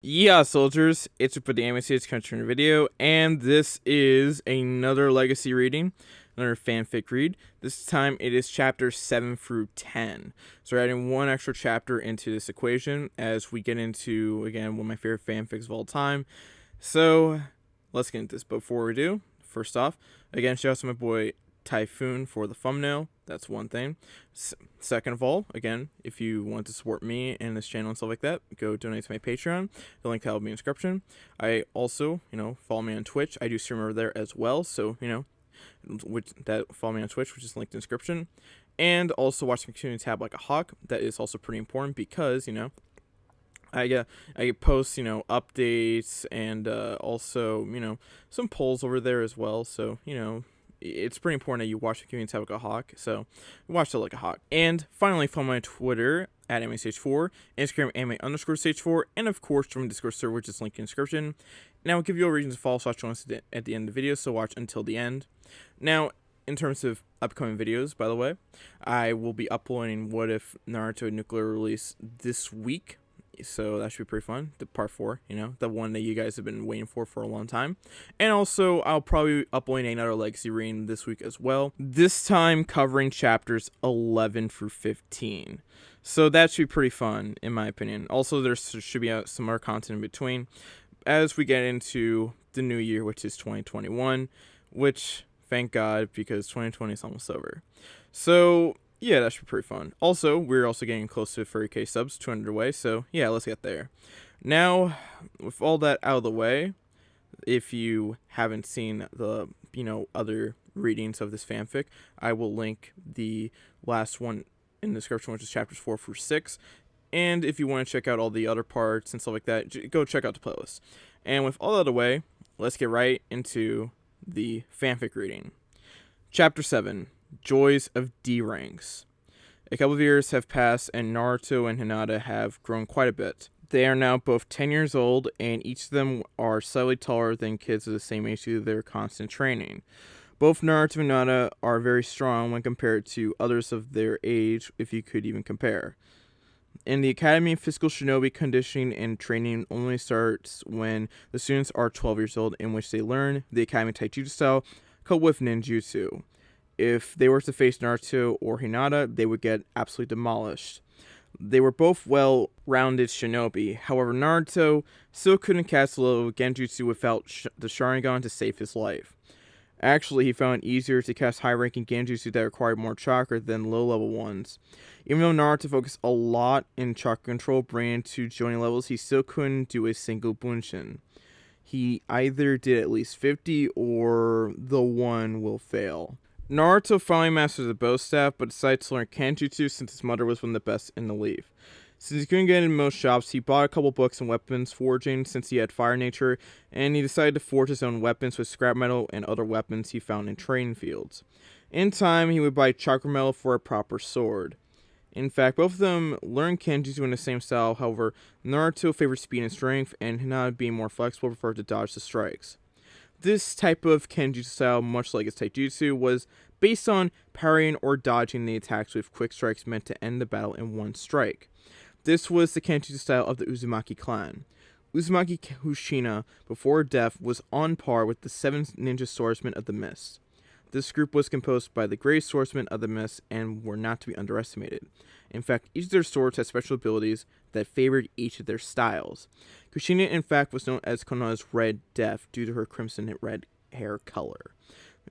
Yeah, soldiers, it's for the Anime States Country video, and this is another legacy reading, another fanfic read. This time it is chapters 7 through 10. So we're adding one extra chapter into this equation as we get into, again, one of my favorite fanfics of all time. So let's get into this. But before we do, first off, again, shout out to my boy Typhoon for the thumbnail. That's one thing. Second of all, again, if you want to support me and this channel and stuff like that, go donate to my Patreon. The link will be in the description. I also, follow me on Twitch. I do stream over there as well. So, follow me on Twitch, which is linked in the description. And also watch my community tab like a hawk. That is also pretty important because, I post, updates and also, some polls over there as well. So, it's pretty important that you watch the community tab like a hawk. So watch it like a hawk. And finally, follow my Twitter at AnimeStage4, Instagram anime_stage4, and of course join the Discord server, which is linked in the description. And I will give you a reason to follow, so join us at the end of the video. So watch until the end. Now, in terms of upcoming videos, by the way, I will be uploading What If Naruto Nuclear Release this week. So that should be pretty fun. The part 4, the one that you guys have been waiting for a long time. And also, I'll probably upload another legacy reading this week as well. This time covering chapters 11 through 15. So that should be pretty fun, in my opinion. Also, there should be some more content in between as we get into the new year, which is 2021. Which, thank God, because 2020 is almost over. So yeah, that should be pretty fun. Also, we're also getting close to 30k subs, 200 away, so yeah, let's get there. Now, with all that out of the way, if you haven't seen the, other readings of this fanfic, I will link the last one in the description, which is chapters 4 through 6. And if you want to check out all the other parts and stuff like that, go check out the playlist. And with all that out of the way, let's get right into the fanfic reading. Chapter 7. Joys of D ranks. A couple of years have passed and Naruto and Hinata have grown quite a bit. They are now both 10 years old and each of them are slightly taller than kids of the same age due to their constant training. Both Naruto and Hinata are very strong when compared to others of their age, if you could even compare. In the Academy, physical shinobi conditioning and training only starts when the students are 12 years old, in which they learn the Academy Taijutsu style coupled with ninjutsu. If they were to face Naruto or Hinata, they would get absolutely demolished. They were both well-rounded shinobi. However, Naruto still couldn't cast a little genjutsu without the Sharingan to save his life. Actually, he found it easier to cast high-ranking genjutsu that required more chakra than low-level ones. Even though Naruto focused a lot in chakra control, bringing to joining levels, he still couldn't do a single bunshin. He either did at least 50 or the one will fail. Naruto finally mastered the bow staff, but decided to learn Kenjutsu since his mother was one of the best in the leaf. Since he couldn't get in most shops, he bought a couple books on weapons forging since he had fire nature, and he decided to forge his own weapons with scrap metal and other weapons he found in training fields. In time, he would buy chakra metal for a proper sword. In fact, both of them learned Kenjutsu in the same style. However, Naruto favored speed and strength, and Hinata, being more flexible, preferred to dodge the strikes. This type of Kenjutsu style, much like its Taijutsu, was based on parrying or dodging the attacks with quick strikes meant to end the battle in one strike. This was the Kenjutsu style of the Uzumaki clan. Uzumaki Kushina, before death, was on par with the 7 ninja swordsmen of the Mist. This group was composed by the great swordsmen of the Mist and were not to be underestimated. In fact, each of their swords had special abilities that favored each of their styles. Kushina, in fact, was known as Konoha's Red Death due to her crimson red hair color.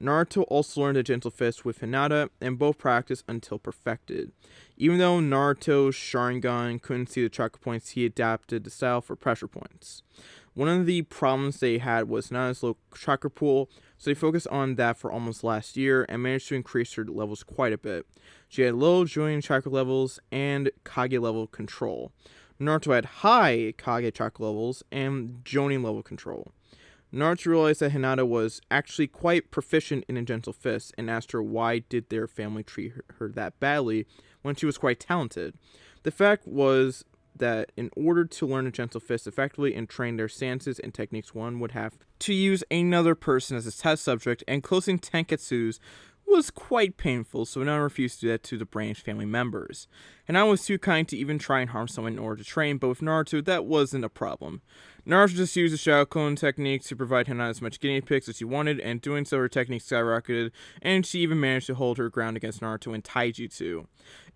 Naruto also learned the Gentle Fist with Hinata, and both practiced until perfected. Even though Naruto's Sharingan couldn't see the chakra points, he adapted the style for pressure points. One of the problems they had was Hinata's low chakra pool, so they focused on that for almost last year and managed to increase her levels quite a bit. She had low joining chakra levels and Kage level control. Naruto had high Kage chakra levels and Jonin level control. Naruto realized that Hinata was actually quite proficient in a Gentle Fist and asked her why did their family treat her that badly when she was quite talented. The fact was that in order to learn a Gentle Fist effectively and train their stances and techniques, one would have to use another person as a test subject, and closing Tenketsus was quite painful, so Naruto refused to do that to the branch family members. And I was too kind to even try and harm someone in order to train, but with Naruto, that wasn't a problem. Naruto just used the Shadow Clone technique to provide him not as much guinea pigs as he wanted, and doing so her technique skyrocketed, and she even managed to hold her ground against Naruto in Taijutsu.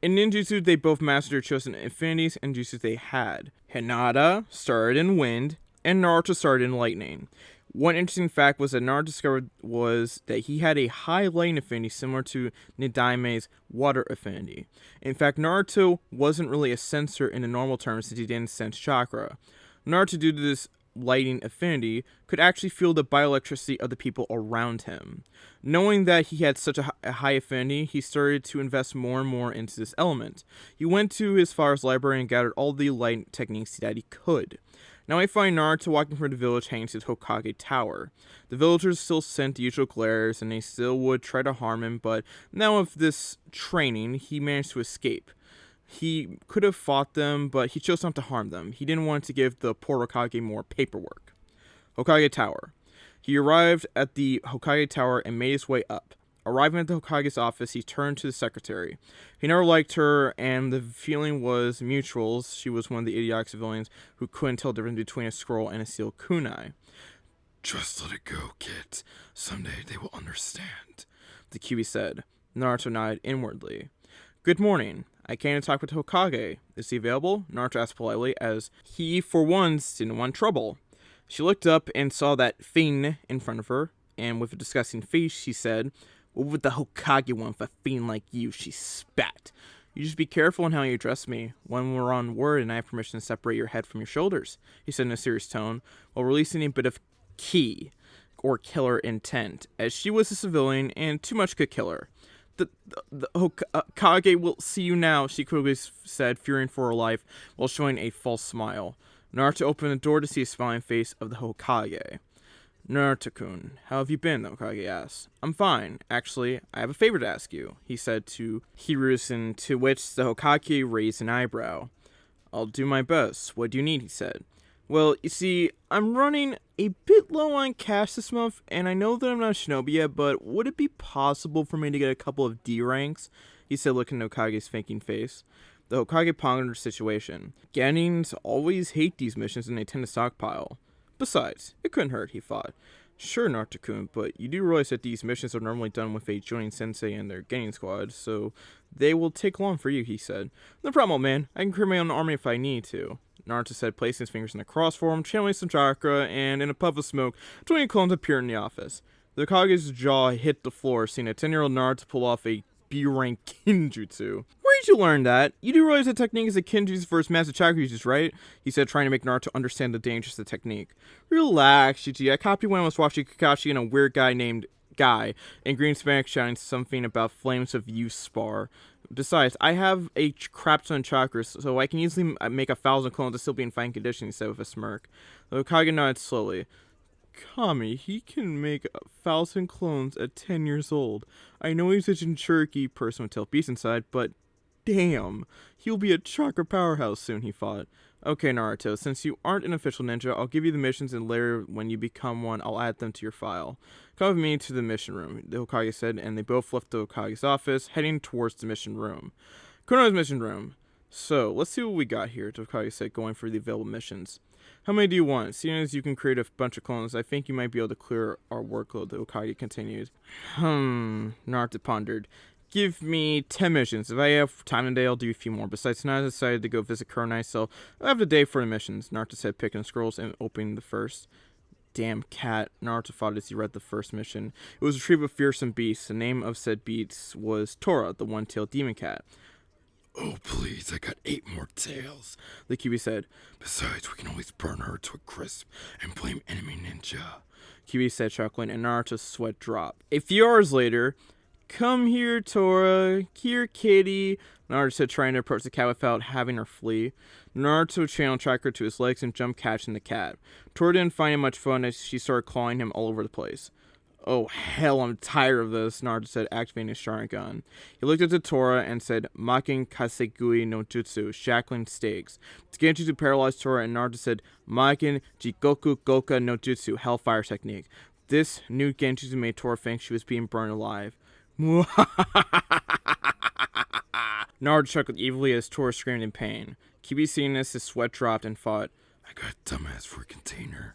In ninjutsu, they both mastered their chosen affinities and jutsus they had. Hinata started in wind, and Naruto started in lightning. One interesting fact was that Naruto discovered was that he had a high lightning affinity similar to Nidaime's water affinity. In fact, Naruto wasn't really a sensor in the normal terms since he didn't sense chakra. Naruto, due to this lighting affinity, could actually feel the bioelectricity of the people around him. Knowing that he had such a high affinity, he started to invest more and more into this element. He went to his father's library and gathered all the light techniques that he could. Now we find Naruto walking from the village heading to the Hokage Tower. The villagers still sent the usual glares and they still would try to harm him, but now with this training, he managed to escape. He could have fought them, but he chose not to harm them. He didn't want to give the poor Hokage more paperwork. Hokage Tower. He arrived at the Hokage Tower and made his way up. Arriving at the Hokage's office, he turned to the secretary. He never liked her, and the feeling was mutual. She was one of the idiotic civilians who couldn't tell the difference between a scroll and a steel kunai. Just let it go, kid. Someday they will understand, the Kyuubi said. Naruto nodded inwardly. Good morning. I came to talk with Hokage. Is he available? Naruto asked politely, as he, for once, didn't want trouble. She looked up and saw that fiend in front of her, and with a disgusting face, she said, "What would the Hokage want for a fiend like you?" She spat. "You just be careful in how you address me. When we're on word and I have permission to separate your head from your shoulders," he said in a serious tone, while releasing a bit of ki, or killer intent, as she was a civilian and too much could kill her. The Hokage will see you now," she quickly said, fearing for her life, while showing a false smile. Naruto opened the door to see a smiling face of the Hokage. "Naruto-kun, how have you been?" the Hokage asked. "I'm fine. Actually, I have a favor to ask you," he said to Hiruzen, to which the Hokage raised an eyebrow. "I'll do my best. What do you need?" he said. "Well, you see, I'm running a bit low on cash this month, and I know that I'm not a shinobi yet, but would it be possible for me to get a couple of D ranks?" he said, looking at Hokage's thinking face. The Hokage pondered the situation. Genins always hate these missions and they tend to stockpile. Besides, it couldn't hurt, he thought. "Sure, Naruto-kun, but you do realize that these missions are normally done with a joining sensei and their Genin squad, so they will take long for you," he said. "No problem, man. I can create my own army if I need to," Naruto said, placing his fingers in the cross form, channeling some chakra, and in a puff of smoke, 20 clones appeared in the office. The Hokage's jaw hit the floor, seeing a 10-year-old Naruto pull off a B-rank kinjutsu. "Where did you learn that? You do realize the technique is a kinjutsu for its massive chakra uses, right?" he said, trying to make Naruto understand the dangers of the technique. "Relax, Gigi. I copied when I was watching Kakashi and a weird guy named Guy, and Green Spank shouting something about flames of youth spar. Besides, I have a crap ton of chakras, so I can easily make 1,000 clones to still be in fine condition," he said with a smirk. The Hokage nodded slowly. "Kami, he can make 1,000 clones at 10 years old. I know he's a Jinchuriki person with tail beast inside, but damn, he'll be a chakra powerhouse soon," he thought. "Okay, Naruto, since you aren't an official ninja, I'll give you the missions, and later when you become one, I'll add them to your file. Come with me to the mission room," the Hokage said, and they both left the Hokage's office, heading towards the mission room. Konoha's mission room. "So, let's see what we got here," the Hokage said, going through the available missions. "How many do you want? Seeing as you can create a bunch of clones, I think you might be able to clear our workload," the Hokage continued. Naruto pondered. "Give me 10 missions. If I have time today, I'll do a few more. Besides, tonight I decided to go visit Kurenai, so I'll have the day for the missions," Naruto said, picking scrolls and opening the first. "Damn cat," Naruto thought as he read the first mission. It was retrieve a fearsome beast. The name of said beast was Tora, the one-tailed demon cat. "Oh, please, I got 8 more tails," the Kyuubi said. "Besides, we can always burn her to a crisp and blame enemy ninja," Kyuubi said, chuckling, and Naruto's sweat dropped. A few hours later, "Come here, Tora. Here, kitty," Naruto said, trying to approach the cat without having her flee. Naruto channeled chakra to his legs and jumped catching the cat. Tora didn't find it much fun as she started clawing him all over the place. "Oh, hell, I'm tired of this," Naruto said, activating his Sharingan. He looked at the Tora and said, "Makin Kasegui no Jutsu, shackling stakes." The Genjutsu paralyzed Tora, and Naruto said, "Makin Jikoku Goka no Jutsu, hellfire technique." This new Genjutsu made Tora think she was being burned alive. Naruto chuckled evilly as Tora screamed in pain. Kyuubi seeing this, his sweat dropped and fought. I got dumbass for a container.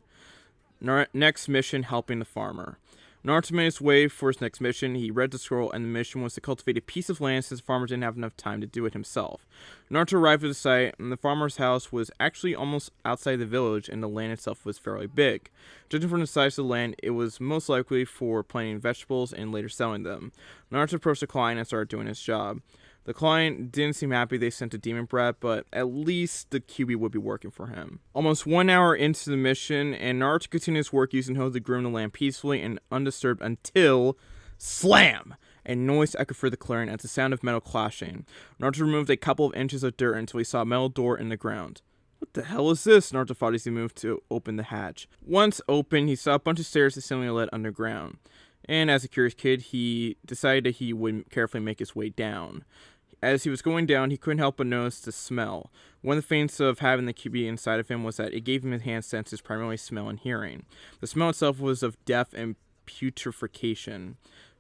Next mission, helping the farmer. Naruto made his way for his next mission. He read the scroll, and the mission was to cultivate a piece of land since the farmer didn't have enough time to do it himself. Naruto arrived at the site, and the farmer's house was actually almost outside the village, and the land itself was fairly big. Judging from the size of the land, it was most likely for planting vegetables and later selling them. Naruto approached the client and started doing his job. The client didn't seem happy they sent a demon brat, but at least the Kyuubi would be working for him. Almost 1 hour into the mission, and Naruto continued his work using hose to groom the land peacefully and undisturbed until slam! A noise echoed through the clearing as the sound of metal clashing. Naruto removed a couple of inches of dirt until he saw a metal door in the ground. What the hell is this? Naruto thought as he moved to open the hatch. Once open, he saw a bunch of stairs that seemingly led underground. And as a curious kid, he decided that he would carefully make his way down. As he was going down, he couldn't help but notice the smell. One of the things of having the Kyuubi inside of him was that it gave him enhanced senses, primarily smell and hearing. The smell itself was of death and putrefaction.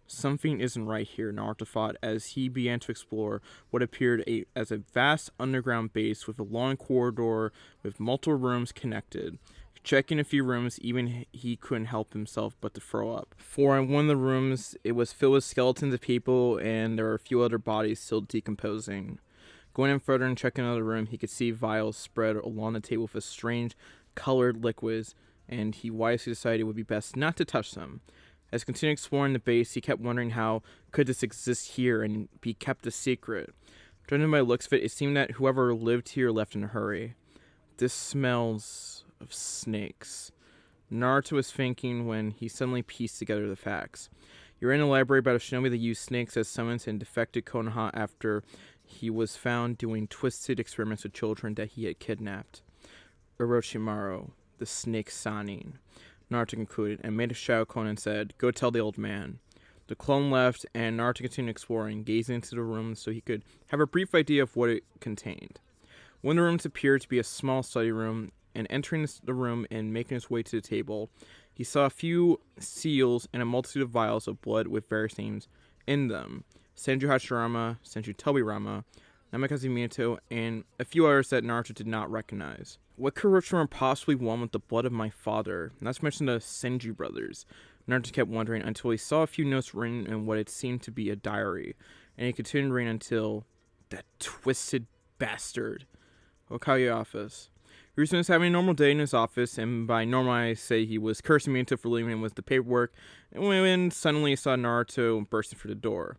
Something isn't right here, Naruto thought, as he began to explore what appeared as a vast underground base with a long corridor with multiple rooms connected. Checking a few rooms, even he couldn't help himself but to throw up. For in one of the rooms, it was filled with skeletons of people, and there were a few other bodies still decomposing. Going in further and checking another room, he could see vials spread along the table with strange colored liquids, and he wisely decided it would be best not to touch them. As he continued exploring the base, he kept wondering how could this exist here and be kept a secret. Judging by the looks of it, it seemed that whoever lived here left in a hurry. This smells of snakes. Naruto was thinking when he suddenly pieced together the facts. You're in a library about a shinobi that used snakes as summons and defected Konoha after he was found doing twisted experiments with children that he had kidnapped. Orochimaru, the snake Sanin. Naruto concluded and made a shadow clone and said, "Go tell the old man." The clone left, and Naruto continued exploring, gazing into the room so he could have a brief idea of what it contained. One of the rooms appeared to be a small study room, and entering the room and making his way to the table, he saw a few seals and a multitude of vials of blood with various names in them. Senju Hashirama, Senju Tobirama, Namikaze Minato, and a few others that Naruto did not recognize. What could Orochimaru possibly want with the blood of my father? Not to mention the Senju brothers. Naruto kept wondering until he saw a few notes written in what it seemed to be a diary, and he continued reading until that twisted bastard. Hokage office. He was having a normal day in his office, and by normal I say he was cursing Minato for leaving him with the paperwork, and when suddenly he saw Naruto bursting through the door.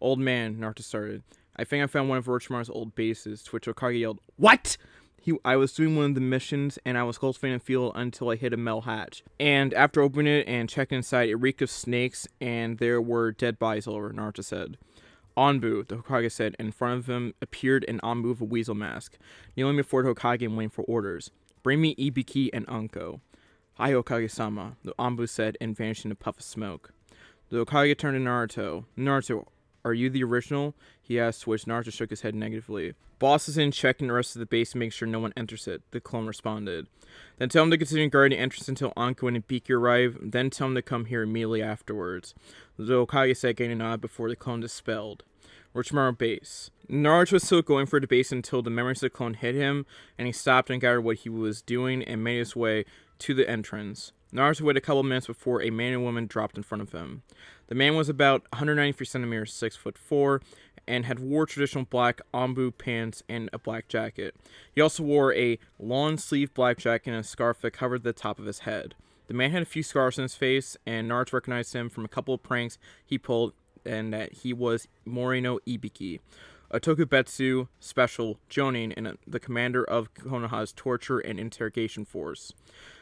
"Old man," Naruto started. "I think I found one of Orochimaru's old bases," to which Hokage yelled, "What?" I was doing one of the missions, and I was cultivating a field until I hit a metal hatch. And after opening it and checking inside, it reeked of snakes, and there were dead bodies all over, Naruto said. "Anbu," the Hokage said, and in front of him appeared an Anbu with a weasel mask, kneeling before the Hokage and waiting for orders. "Bring me Ibiki and Anko." "Hi, Hokage-sama," the Anbu said, and vanished in a puff of smoke. The Hokage turned to Naruto. "Naruto, are you the original?" he asked, which Naruto shook his head negatively. "Boss is in checking the rest of the base to make sure no one enters it," the clone responded. "Then tell him to continue guarding the entrance until Anko and Ibiki arrive, then tell him to come here immediately afterwards," the Hokage said, getting a nod before the clone dispelled. Orochimaru base. Naruto was still going for the base until the memories of the clone hit him, and he stopped and gathered what he was doing and made his way to the entrance. Naruto waited a couple of minutes before a man and woman dropped in front of him. The man was about 193 centimeters, 6'4", and had wore traditional black Anbu pants and a black jacket. He also wore a long-sleeved black jacket and a scarf that covered the top of his head. The man had a few scars on his face, and Naruto recognized him from a couple of pranks he pulled, and that he was Morino Ibiki, a Tokubetsu special Jonin and the commander of Konoha's torture and interrogation force.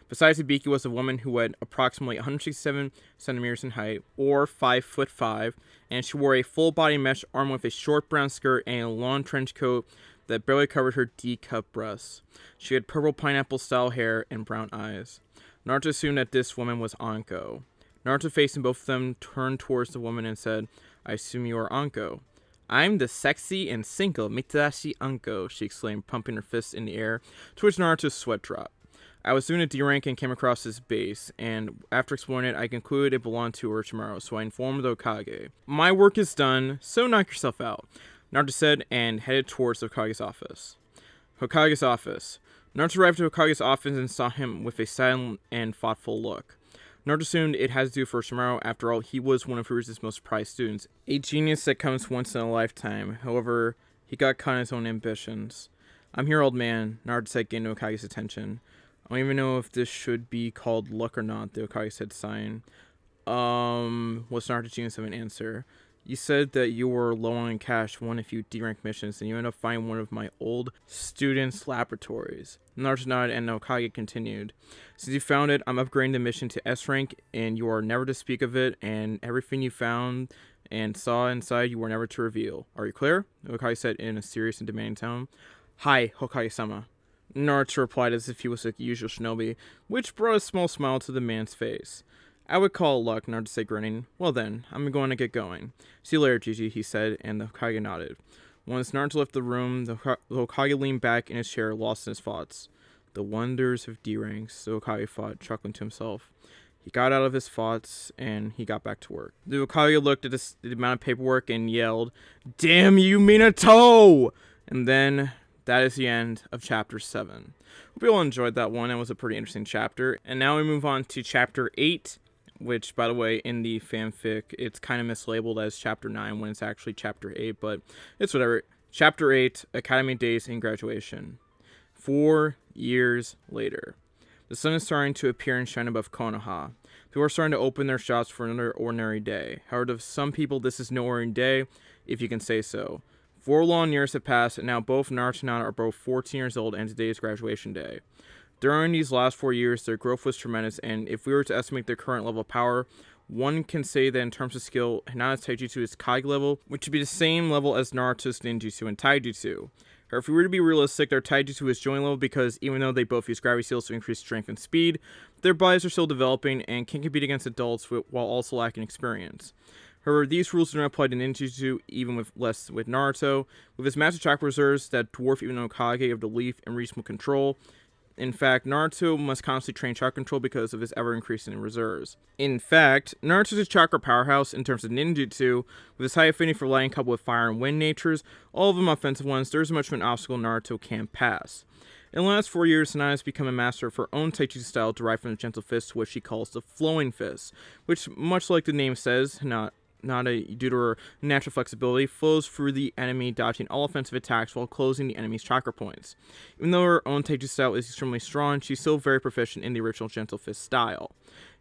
Besides, Ibiki was a woman who had approximately 167 centimeters in height, or 5'5", and she wore a full-body mesh armor with a short brown skirt and a long trench coat that barely covered her D-cup breasts. She had purple pineapple-style hair and brown eyes. Naruto assumed that this woman was Anko. Naruto, facing both of them, turned towards the woman and said, "I assume you are Anko." "I'm the sexy and single Mitsudashi Anko," she exclaimed, pumping her fists in the air, to which Naruto's sweat dropped. I was doing a D rank and came across this base, and after exploring it, I concluded it belonged to Orochimaru, so I informed the Hokage. My work is done, so knock yourself out, Naruto said, and headed towards the Hokage's office. Hokage's office. Naruto arrived at Hokage's office and saw him with a silent and thoughtful look. Naruto assumed it had to do with Orochimaru. After all, he was one of Furu's most prized students, a genius that comes once in a lifetime. However, he got caught in his own ambitions. "I'm here, old man," Naruto said, gaining Hokage's attention. "I don't even know if this should be called luck or not," the Hokage said, sighing. Was Naruto's genius of an answer. "You said that you were low on cash, won a few D-rank missions, and you ended up finding one of my old students' laboratories." Naruto nodded, and the Hokage continued. "Since you found it, I'm upgrading the mission to S rank, and you are never to speak of it, and everything you found and saw inside you were never to reveal. Are you clear?" The Hokage said in a serious and demanding tone. "Hi, Hokage-sama," Naruto replied as if he was a usual shinobi, which brought a small smile to the man's face. "I would call it luck," Naruto said, grinning. "Well then, I'm going to get going. See you later, Gigi," he said, and the Hokage nodded. Once Naruto left the room, the Hokage leaned back in his chair, lost in his thoughts. The wonders of D-ranks, the Hokage thought, chuckling to himself. He got out of his thoughts, and he got back to work. The Hokage looked at the amount of paperwork and yelled, "Damn you, Minato!" And then that is the end of chapter 7. Hope you all enjoyed that one. It was a pretty interesting chapter. And now we move on to chapter 8, which, by the way, in the fanfic, it's kind of mislabeled as chapter 9 when it's actually chapter 8, but it's whatever. Chapter 8, Academy Days and Graduation. 4 years later. The sun is starting to appear and shine above Konoha. People are starting to open their shops for another ordinary day. However, to some people, this is no ordinary day, if you can say so. 4 long years have passed, and now both Naruto and Hinata are both 14 years old, and today is graduation day. During these last 4 years, their growth was tremendous, and if we were to estimate their current level of power, one can say that in terms of skill, Hinata's Taijutsu is Kage level, which would be the same level as Naruto's Ninjutsu and Taijutsu. Or if we were to be realistic, their Taijutsu is joint level because even though they both use gravity seals to increase strength and speed, their bodies are still developing and can compete against adults while also lacking experience. However, these rules do not apply to Ninjutsu, even with Naruto. With his massive chakra reserves that dwarf even Hokage of the leaf and reasonable control. In fact, Naruto must constantly train chakra control because of his ever-increasing reserves. In fact, Naruto is a chakra powerhouse in terms of ninjutsu, with his high affinity for lighting coupled with fire and wind natures, all of them offensive ones. There isn't much of an obstacle Naruto can pass. In the last 4 years, Hinata has become a master of her own Taijutsu style derived from the gentle fist, which she calls the flowing fist, which, much like the name says, due to her natural flexibility, flows through the enemy, dodging all offensive attacks while closing the enemy's chakra points. Even though her own Taijutsu style is extremely strong, she's still very proficient in the original Gentle Fist style.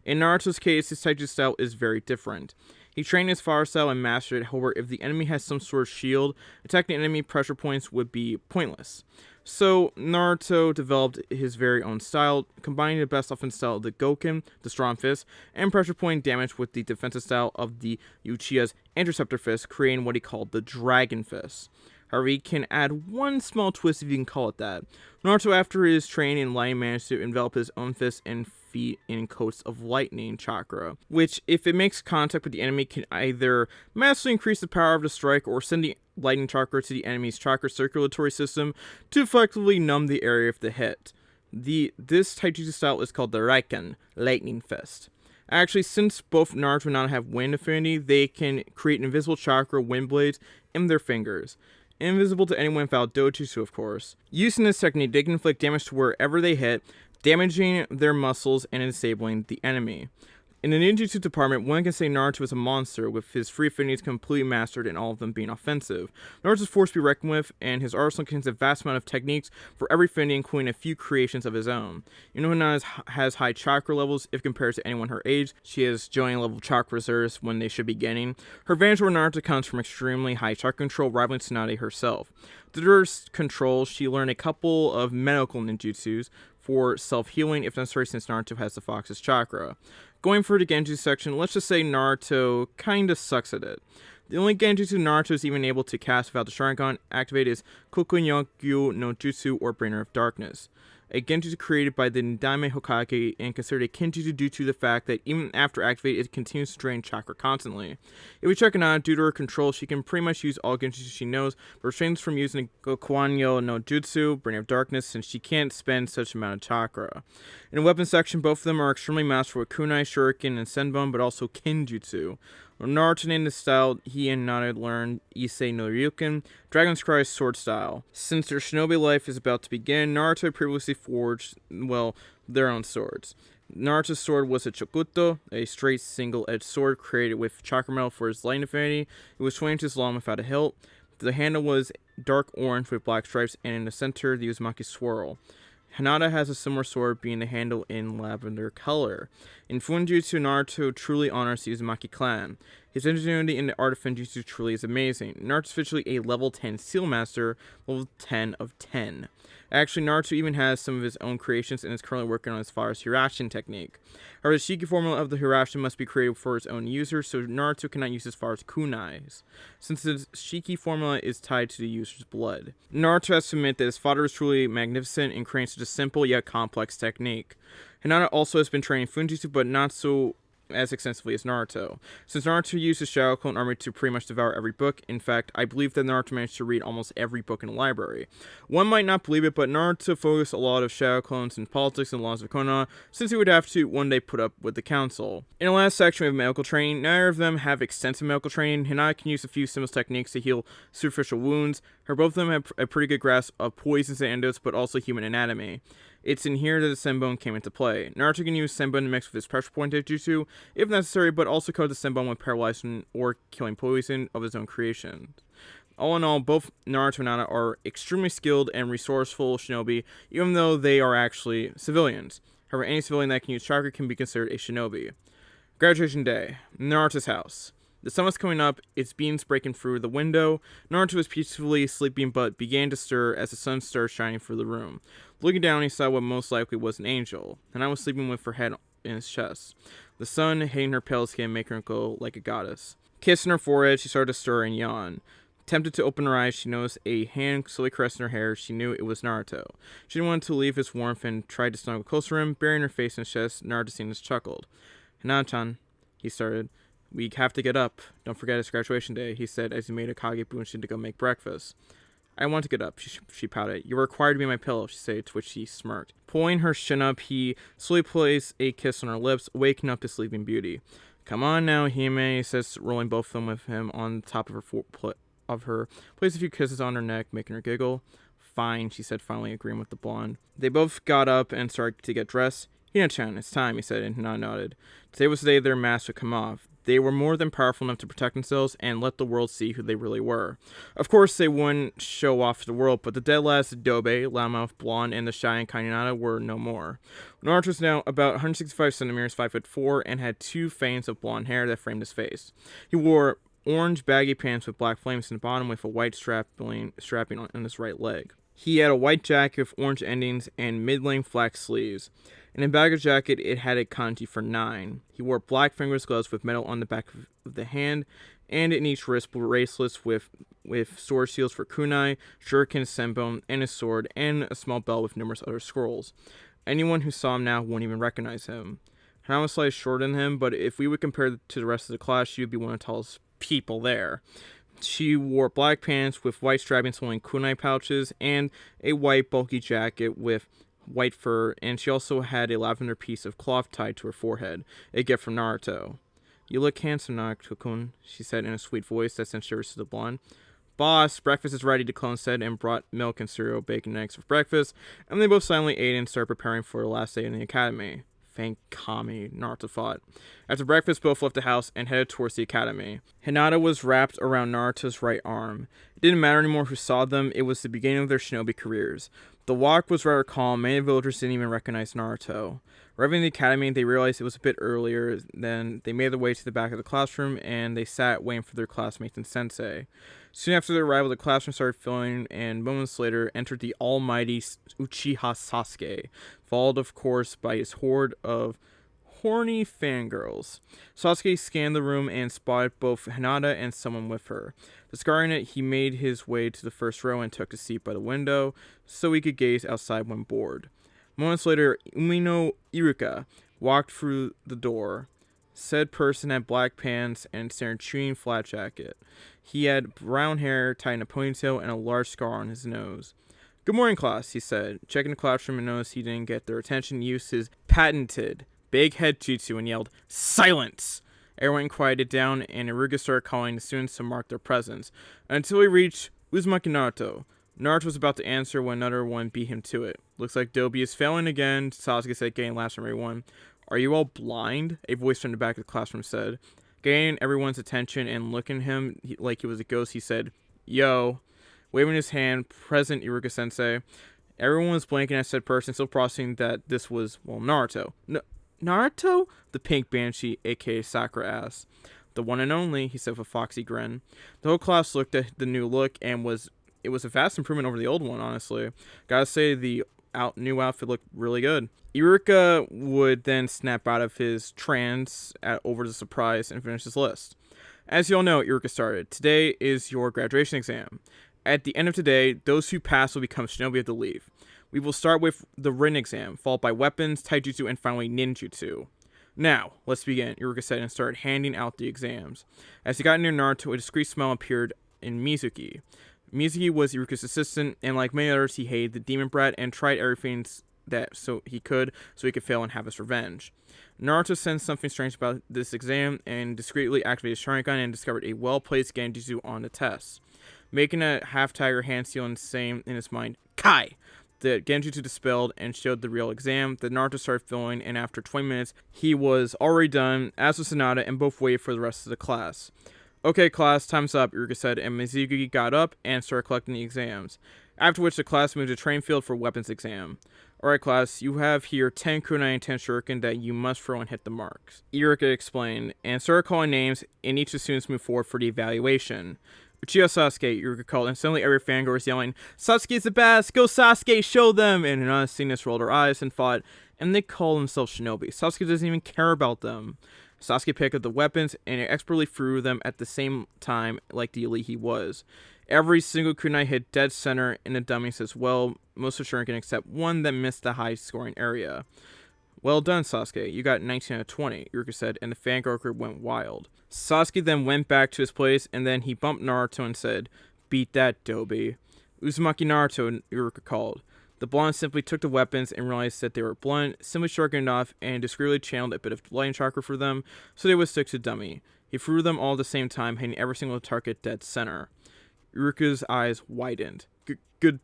In Naruto's case, his Taijutsu style is very different. He trained his fire style and mastered it, however, if the enemy has some sort of shield, attacking enemy pressure points would be pointless. So, Naruto developed his very own style, combining the best offensive style of the Goken, the Strong Fist, and pressure point damage with the defensive style of the Uchiha's Interceptor Fist, creating what he called the Dragon Fist. However, he can add one small twist if you can call it that. Naruto, after his training in lighting, managed to envelop his own fist and feet in coats of lightning chakra, which, if it makes contact with the enemy, can either massively increase the power of the strike or send the lightning chakra to the enemy's chakra circulatory system to effectively numb the area of the hit. This Taijutsu style is called the Raiken, Lightning Fist. Actually, since both Naruto and Hinata have wind affinity, they can create invisible chakra wind blades in their fingers. Invisible to anyone without Dojutsu, of course. Using this technique, they can inflict damage to wherever they hit, damaging their muscles and disabling the enemy. In the ninjutsu department, one can say Naruto is a monster, with his free affinities completely mastered and all of them being offensive. Naruto is forced to be reckoned with, and his arsenal contains a vast amount of techniques for every affinity, including a few creations of his own. Even though Hinata has high chakra levels, if compared to anyone her age, she has joining level chakra reserves when they should be gaining. Her advantage over Naruto comes from extremely high chakra control, rivaling Tsunade herself. To her control, she learned a couple of medical ninjutsus for self-healing if necessary, since Naruto has the Fox's chakra. Going for the Genjutsu section, let's just say Naruto kinda sucks at it. The only Genjutsu Naruto is even able to cast without the Sharingan activated is Kokunyokyu no Jutsu, or Bringer of Darkness. a genjutsu created by the Daime Hokage and considered a kinjutsu due to the fact that even after activated, it continues to drain chakra constantly. If we check Hinata, due to her control, she can pretty much use all genjutsu she knows, but restrains from using Gokuanyo no Jutsu, Bringer of Darkness, since she can't spend such amount of chakra. In the weapons section, both of them are extremely masterful with kunai, shuriken, and senbon, but also kinjutsu. When Naruto named his style, he and Hinata learned Issei no Ryuken, Dragon's Cry sword style. Since their shinobi life is about to begin, Naruto previously forged, their own swords. Naruto's sword was a chokuto, a straight single-edged sword created with chakra metal for his light affinity. It was 20 inches long without a hilt. The handle was dark orange with black stripes, and in the center, the Uzumaki swirl. Hinata has a similar sword, being the handle in lavender color. In Funjutsu, Naruto truly honors the Uzumaki clan. His ingenuity in the art of Funjutsu truly is amazing. Naruto's officially a level 10 Seal Master, level 10 of 10. Actually, Naruto even has some of his own creations and is currently working on his father's Hirashin technique. However, the Shiki formula of the Hirashin must be created for his own user, so Naruto cannot use his father's kunais, since the Shiki formula is tied to the user's blood. Naruto has to admit that his father is truly magnificent and creates such a simple yet complex technique. Hinata also has been training Funjutsu, but not so as extensively as Naruto. Since Naruto used his Shadow Clone army to pretty much devour every book, in fact, I believe that Naruto managed to read almost every book in the library. One might not believe it, but Naruto focused a lot of Shadow Clones in politics and laws of Konoha, since he would have to one day put up with the council. In the last section, we have medical training. Neither of them have extensive medical training. Hinata can use a few simple techniques to heal superficial wounds. Both of them have a pretty good grasp of poisons and antidotes, but also human anatomy. It's in here that the Senbon came into play. Naruto can use Senbon to mix with his pressure point jutsu, if necessary, but also coat the Senbon with paralyzing or killing poison of his own creation. All in all, both Naruto and Hinata are extremely skilled and resourceful shinobi, even though they are actually civilians. However, any civilian that can use chakra can be considered a shinobi. Graduation day. Naruto's house. The sun was coming up, its beams breaking through the window. Naruto was peacefully sleeping but began to stir as the sun started shining through the room. Looking down, he saw what most likely was an angel, and I was sleeping with her head in his chest. The sun hitting her pale skin, making her glow like a goddess. Kissing her forehead, she started to stir and yawn. Tempted to open her eyes, she noticed a hand slowly caressing her hair. She knew it was Naruto. She didn't want to leave his warmth and tried to snuggle closer to him, burying her face in his chest. Naruto seen this chuckled. Hinata-chan, he started. We have to get up. Don't forget it's graduation day, he said as he made a Kage Bunshin to go make breakfast. I want to get up, she pouted. You're required to be my pillow, she said, to which she smirked. Pulling her chin up, he slowly placed a kiss on her lips, waking up the sleeping beauty. Come on now, Hime, he says, rolling both of them with him on top of her, placed a few kisses on her neck, making her giggle. Fine, she said, finally agreeing with the blonde. They both got up and started to get dressed. Hina-chan, it's time, he said, and Hinata nodded. Today was the day their masks would come off. They were more than powerful enough to protect themselves and let the world see who they really were. Of course, they wouldn't show off to the world, but the dead last Dobe, loudmouth, blonde, and the shy and kind Hinata were no more. Naruto was now about 165 centimeters, 5'4", and had two fangs of blonde hair that framed his face. He wore orange baggy pants with black flames in the bottom with a white strapping on his right leg. He had a white jacket with orange endings and mid-length black sleeves. In a baggy jacket, it had a kanji for 9. He wore black fingerless gloves with metal on the back of the hand, and in each wrist bracelets with sword shields for kunai, shuriken, senbon, and his sword, and a small belt with numerous other scrolls. Anyone who saw him now wouldn't even recognize him. Hana was slightly shorter than him, but if we would compare to the rest of the class, she would be one of the tallest people there. She wore black pants with white strappings holding kunai pouches, and a white bulky jacket with white fur, and she also had a lavender piece of cloth tied to her forehead, a gift from Naruto. You look handsome, Naruto-kun, she said in a sweet voice that sent shivers to the blonde. Boss, breakfast is ready, the clone said, and brought milk and cereal, bacon and eggs for breakfast, and they both silently ate and started preparing for the last day in the academy. Thank Kami, Naruto thought. After breakfast, both left the house and headed towards the academy. Hinata was wrapped around Naruto's right arm. It didn't matter anymore who saw them, it was the beginning of their shinobi careers. The walk was rather calm, many villagers didn't even recognize Naruto. Arriving at the academy, they realized it was a bit earlier, then they made their way to the back of the classroom, and they sat waiting for their classmates and sensei. Soon after their arrival, the classroom started filling, and moments later entered the almighty Uchiha Sasuke, followed of course by his horde of horny fangirls. Sasuke scanned the room and spotted both Hinata and someone with her. Discarding it, he made his way to the first row and took a seat by the window so he could gaze outside when bored. Moments later, Umino Iruka walked through the door. Said person had black pants and chewing flat jacket. He had brown hair tied in a ponytail and a large scar on his nose. "Good morning, class," he said. Checking the classroom and noticed he didn't get their attention, he used his patented big head jutsu and yelled, "Silence!" Everyone quieted down, and Iruka started calling the students to mark their presence, until he reached Uzumaki Naruto. Naruto was about to answer when another one beat him to it. "Looks like Dobie is failing again," Sasuke said, getting laughs from everyone. "Are you all blind?" a voice from the back of the classroom said. Getting everyone's attention and looking at him like he was a ghost, he said, "Yo." Waving his hand, present Iruka sensei. Everyone was blanking at said person, still processing that this was, well, Naruto. Naruto? The pink banshee, aka Sakura, asked. "The one and only," he said with a foxy grin. The whole class looked at the new look, and it was a vast improvement over the old one, honestly. Gotta say, the new outfit looked really good. Iruka would then snap out of his trance over the surprise and finish his list. "As you all know," Iruka started, "today is your graduation exam. At the end of today, those who pass will become shinobi of the leaf. We will start with the written exam, followed by weapons, taijutsu, and finally ninjutsu. Now, let's begin," Iruka said and started handing out the exams. As he got near Naruto, a discreet smile appeared in Mizuki. Mizuki was Iruka's assistant, and like many others, he hated the demon brat and tried everything so he could fail and have his revenge. Naruto sensed something strange about this exam and discreetly activated Sharingan and discovered a well-placed genjutsu on the test. Making a half-tiger hand seal and saying in his mind, "Kai!" The genjutsu dispelled and showed the real exam. The Naruto started filling, and after 20 minutes, he was already done, as was Hinata, and both waited for the rest of the class. "Okay, class, time's up," Iruka said, and Mizuki got up and started collecting the exams. After which, the class moved to train field for weapons exam. "Alright, class, you have here 10 kunai and 10 shuriken that you must throw and hit the marks," Iruka explained, and started calling names, and each of the students moved forward for the evaluation. "Uchiha Sasuke," Iruka called, and suddenly every fangirl was yelling, "Sasuke's the best! Go Sasuke, show them!" And Hinata seeing this rolled her eyes and thought, "And they call themselves shinobi. Sasuke doesn't even care about them." Sasuke picked up the weapons and expertly threw them at the same time like the elite he was. Every single kunai hit dead center in the dummies as well, most of Sharingan except one that missed the high scoring area. "Well done, Sasuke. You got 19 out of 20, Iruka said, and the fangirl group went wild. Sasuke then went back to his place, and then he bumped Naruto and said, "Beat that, Dobie." "Uzumaki Naruto," Iruka called. The blonde simply took the weapons and realized that they were blunt, simply sharpened off, and discreetly channeled a bit of lightning chakra for them, so they would stick to dummy. He threw them all at the same time, hitting every single target dead center. Iruka's eyes widened. Good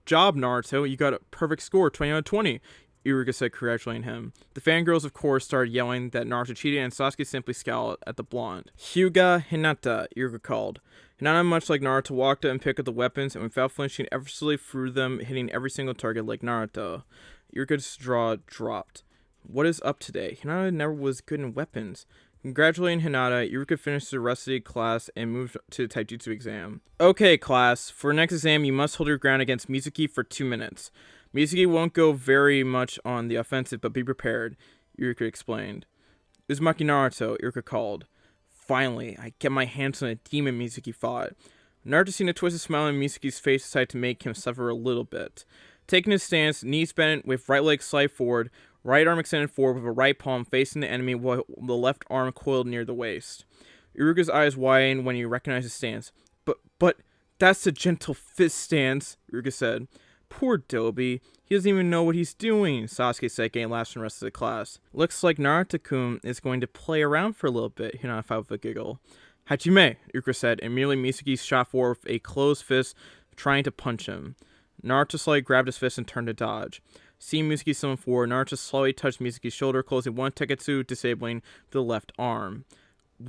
job, Naruto. You got a perfect score, 20 out of 20. Iruka said, congratulating him. The fangirls, of course, started yelling that Naruto cheated, and Sasuke simply scowled at the blonde. "Hyuga Hinata," Iruka called. Hinata, much like Naruto, walked up and picked up the weapons, and without flinching, effortlessly threw them, hitting every single target like Naruto. Iruka's jaw dropped. What is up today? Hinata never was good in weapons. Congratulating Hinata, Iruka finished the rest of the class and moved to the taijutsu exam. "Okay, class. For the next exam, you must hold your ground against Mizuki for 2 minutes. Mizuki won't go very much on the offensive, but be prepared," Iruka explained. "Uzumaki Naruto," Iruka called. Finally, I get my hands on a demon, Mizuki thought. Naruto, seeing a twisted smile on Mizuki's face, decided to make him suffer a little bit. Taking his stance, knees bent with right leg slide forward, right arm extended forward with a right palm facing the enemy while the left arm coiled near the waist. Iruka's eyes widened when he recognized his stance. But, that's the gentle fist stance," Iruka said. "Poor Dobie. He doesn't even know what he's doing," Sasuke said, getting laughs from the rest of the class. "Looks like Naruto-kun is going to play around for a little bit," Hinata thought with a giggle. "Hajime," Iruka said, and immediately Mizuki shot forward with a closed fist, trying to punch him. Naruto slowly grabbed his fist and turned to dodge. Seeing Mizuki summon forward, Naruto slowly touched Mizuki's shoulder, closing one teketsu, disabling the left arm.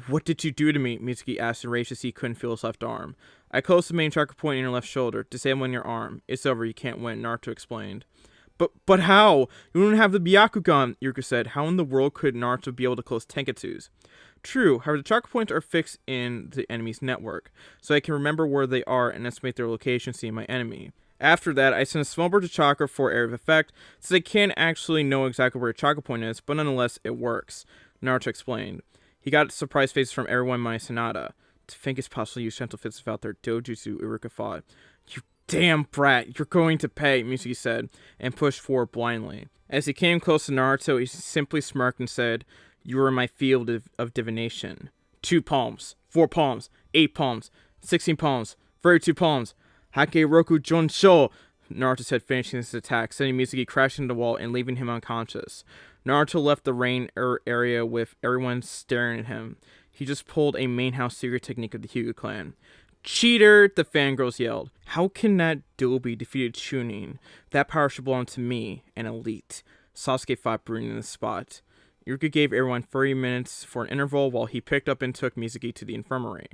"What did you do to me?" Mizuki asked, enraged to see he couldn't feel his left arm. "I closed the main chakra point in your left shoulder, disabling your arm. It's over, you can't win," Naruto explained. But how? You don't have the Byakugan," Iruka said. How in the world could Naruto be able to close tenketsus? "True, however, the chakra points are fixed in the enemy's network, so I can remember where they are and estimate their location seeing my enemy. After that, I send a small burst of chakra for area of effect, so I can't actually know exactly where a chakra point is, but nonetheless, it works," Naruto explained. He got surprised faces from everyone minus Hinata. To think it's possible to use gentle fists without their dojutsu, Iruka thought. "You Damn brat, you're going to pay, Mizuki said, and pushed forward blindly. As he came close to Naruto, he simply smirked and said, "You are in my field of divination. 2 palms, 4 palms, 8 palms, 16 palms, 32 palms. Hake Roku Jonsho," Naruto said, finishing his attack, sending Mizuki crashing into the wall and leaving him unconscious. Naruto left the rain area with everyone staring at him. He just pulled a main house secret technique of the Hyuga clan. "Cheater!" the fangirls yelled. "How can that Dobi defeated Chunin? That power should belong to me, an elite." Sasuke fought Bruin in the spot. Iruka gave everyone 30 minutes for an interval while he picked up and took Mizuki to the infirmary.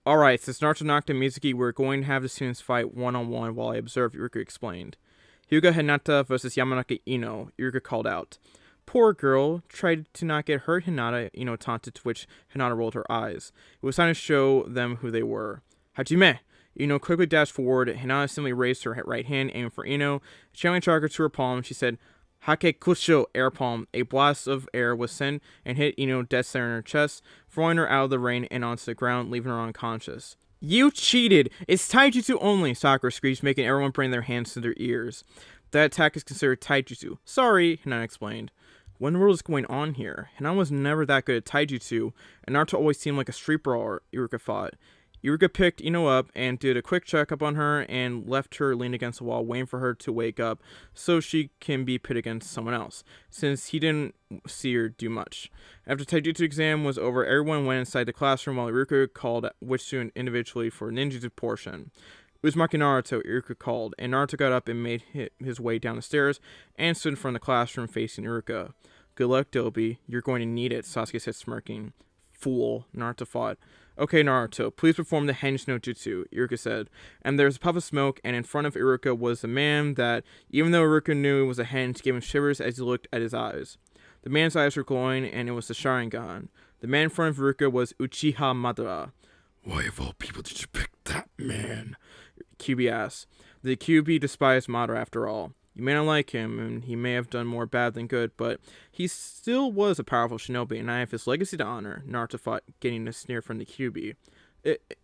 "Alright, since Naruto knocked out Mizuki, we're going to have the students fight one-on-one while I observe," Iruka explained. "Hyuga Hinata versus Yamanaka Ino," Iruka called out. "Poor girl, tried to not get hurt," Hinata Ino taunted, to which Hinata rolled her eyes. It was time to show them who they were. "Hajime!" Ino quickly dashed forward. Hinata simply raised her right hand, aiming for Ino. Channeling chakra to her palm, she said, "Hake Kusho," air palm. A blast of air was sent and hit Ino dead center in her chest, throwing her out of the rain and onto the ground, leaving her unconscious. "You cheated! It's taijutsu only," Sakura screeched, making everyone bring their hands to their ears. "That attack is considered taijutsu." "Sorry," Hinata explained. "What in the world is going on here? Hinata was never that good at taijutsu, and Naruto always seemed like a street brawler," Iruka thought. Iruka picked Ino up and did a quick checkup on her and left her leaned against the wall, waiting for her to wake up so she can be pit against someone else, since he didn't see her do much. After taijutsu exam was over, everyone went inside the classroom while Iruka called which student individually for ninjutsu portion. "Uzumaki Naruto," Iruka called, and Naruto got up and made his way down the stairs and stood in front of the classroom facing Iruka. "Good luck, Dobi. You're going to need it," Sasuke said, smirking. "Fool," Naruto thought. "Okay, Naruto, please perform the Henge no Jutsu," Iruka said. And there was a puff of smoke, and in front of Iruka was a man that, even though Iruka knew it was a henge, gave him shivers as he looked at his eyes. The man's eyes were glowing, and it was the Sharingan. The man in front of Iruka was Uchiha Madara. Why of all people did you pick that man? QB asked. The QB despised Madara after all. You may not like him, and he may have done more bad than good, but he still was a powerful shinobi, and I have his legacy to honor, Naruto thought, getting a sneer from the QB.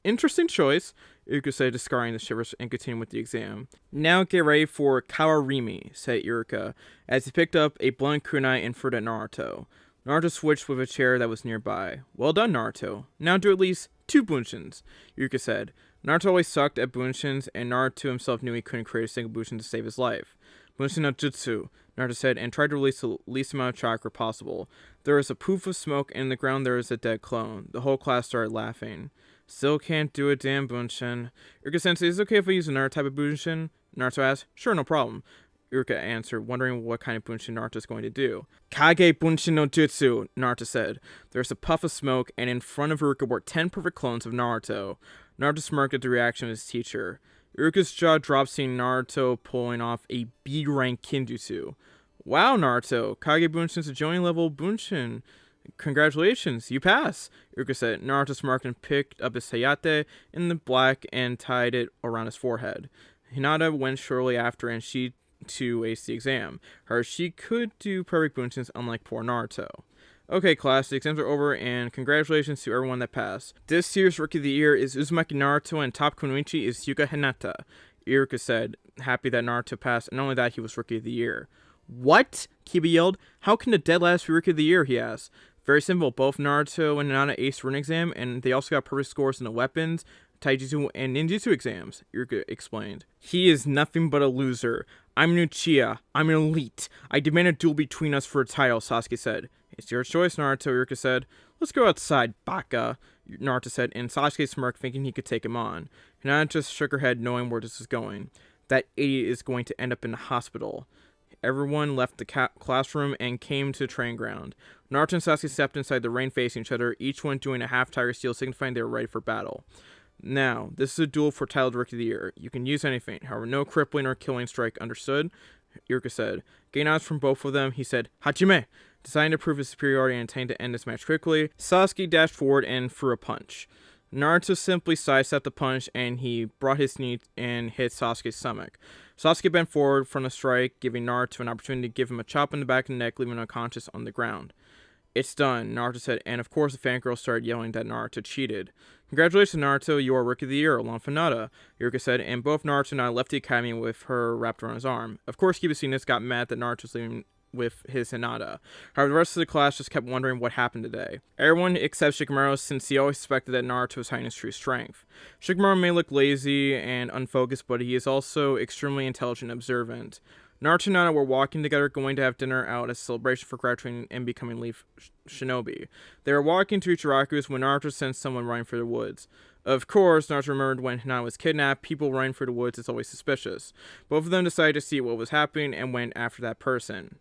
Interesting choice, Iruka said, discarding the shivers and continuing with the exam. "Now get ready for Kawarimi," said Iruka, as he picked up a blunt kunai and threw it at Naruto. Naruto switched with a chair that was nearby. "Well done, Naruto. Now do at least 2 bunshins," Iruka said. Naruto always sucked at bunshins, and Naruto himself knew he couldn't create a single bunshin to save his life. "Bunshin no Jutsu," Naruto said, and tried to release the least amount of chakra possible. There was a poof of smoke, and in the ground there was a dead clone. The whole class started laughing. "Still can't do a damn bunshin." "Iruka-sensei, is it okay if I use another type of bunshin?" Naruto asked. "Sure, no problem," Iruka answered, wondering what kind of bunshin Naruto is going to do. "Kage bunshin no Jutsu," Naruto said. There was a puff of smoke, and in front of Iruka were 10 perfect clones of Naruto. Naruto smirked at the reaction of his teacher. Iruka's jaw dropped seeing Naruto pulling off a B-rank Kinjutsu. "Wow, Naruto, Kage Bunshin's a Jonin level Bunshin. Congratulations, you pass," Iruka said. Naruto smirked and picked up his Hayate in the black and tied it around his forehead. Hinata went shortly after, and she too aced the exam. She could do perfect Bunshins, unlike poor Naruto. "Okay, class, the exams are over, and congratulations to everyone that passed. This year's Rookie of the Year is Uzumaki Naruto, and top Kunoichi is Hyuga Hinata," Iruka said, happy that Naruto passed, and not only that, he was Rookie of the Year. "What?" Kiba yelled. "How can the dead last be Rookie of the Year?" he asked. "Very simple. Both Naruto and Hinata aced written exam, and they also got perfect scores in the weapons, taijutsu, and ninjutsu exams," Iruka explained. "He is nothing but a loser. I'm an Uchiha. I'm an elite. I demand a duel between us for a title," Sasuke said. "It's your choice, Naruto," Iruka said. "Let's go outside, baka," Naruto said, and Sasuke smirked, thinking he could take him on. Hinata just shook her head, knowing where this was going. That idiot is going to end up in the hospital. Everyone left the classroom and came to the training ground. Naruto and Sasuke stepped inside the ring facing each other, each one doing a half tiger steel, signifying they were ready for battle. "Now, this is a duel for titled Rookie of the Year. You can use anything, however, no crippling or killing strike, understood?" Iruka said. Getting eyes from both of them, he said, "Hajime!" Deciding to prove his superiority and intending to end this match quickly, Sasuke dashed forward and threw a punch. Naruto simply sidestepped the punch, and he brought his knee and hit Sasuke's stomach. Sasuke bent forward from the strike, giving Naruto an opportunity to give him a chop in the back of the neck, leaving him unconscious on the ground. It's done, Naruto said, and of course the fangirl started yelling that Naruto cheated. Congratulations, Naruto, you are Rookie of the Year, along with Hinata, Iruka said, and both Naruto and I left the academy with her wrapped around his arm. Of course, Kibasines got mad that Naruto was leaving with his Hinata. However, the rest of the class just kept wondering what happened today. Everyone except Shikamaru, since he always suspected that Naruto was hiding his true strength. Shikamaru may look lazy and unfocused, but he is also extremely intelligent and observant. Naruto and Hinata were walking together, going to have dinner out as a celebration for graduating and becoming Leaf Shinobi. They were walking to Ichiraku's when Naruto sensed someone running through the woods. Of course, Naruto remembered when Hinata was kidnapped, people running through the woods is always suspicious. Both of them decided to see what was happening and went after that person.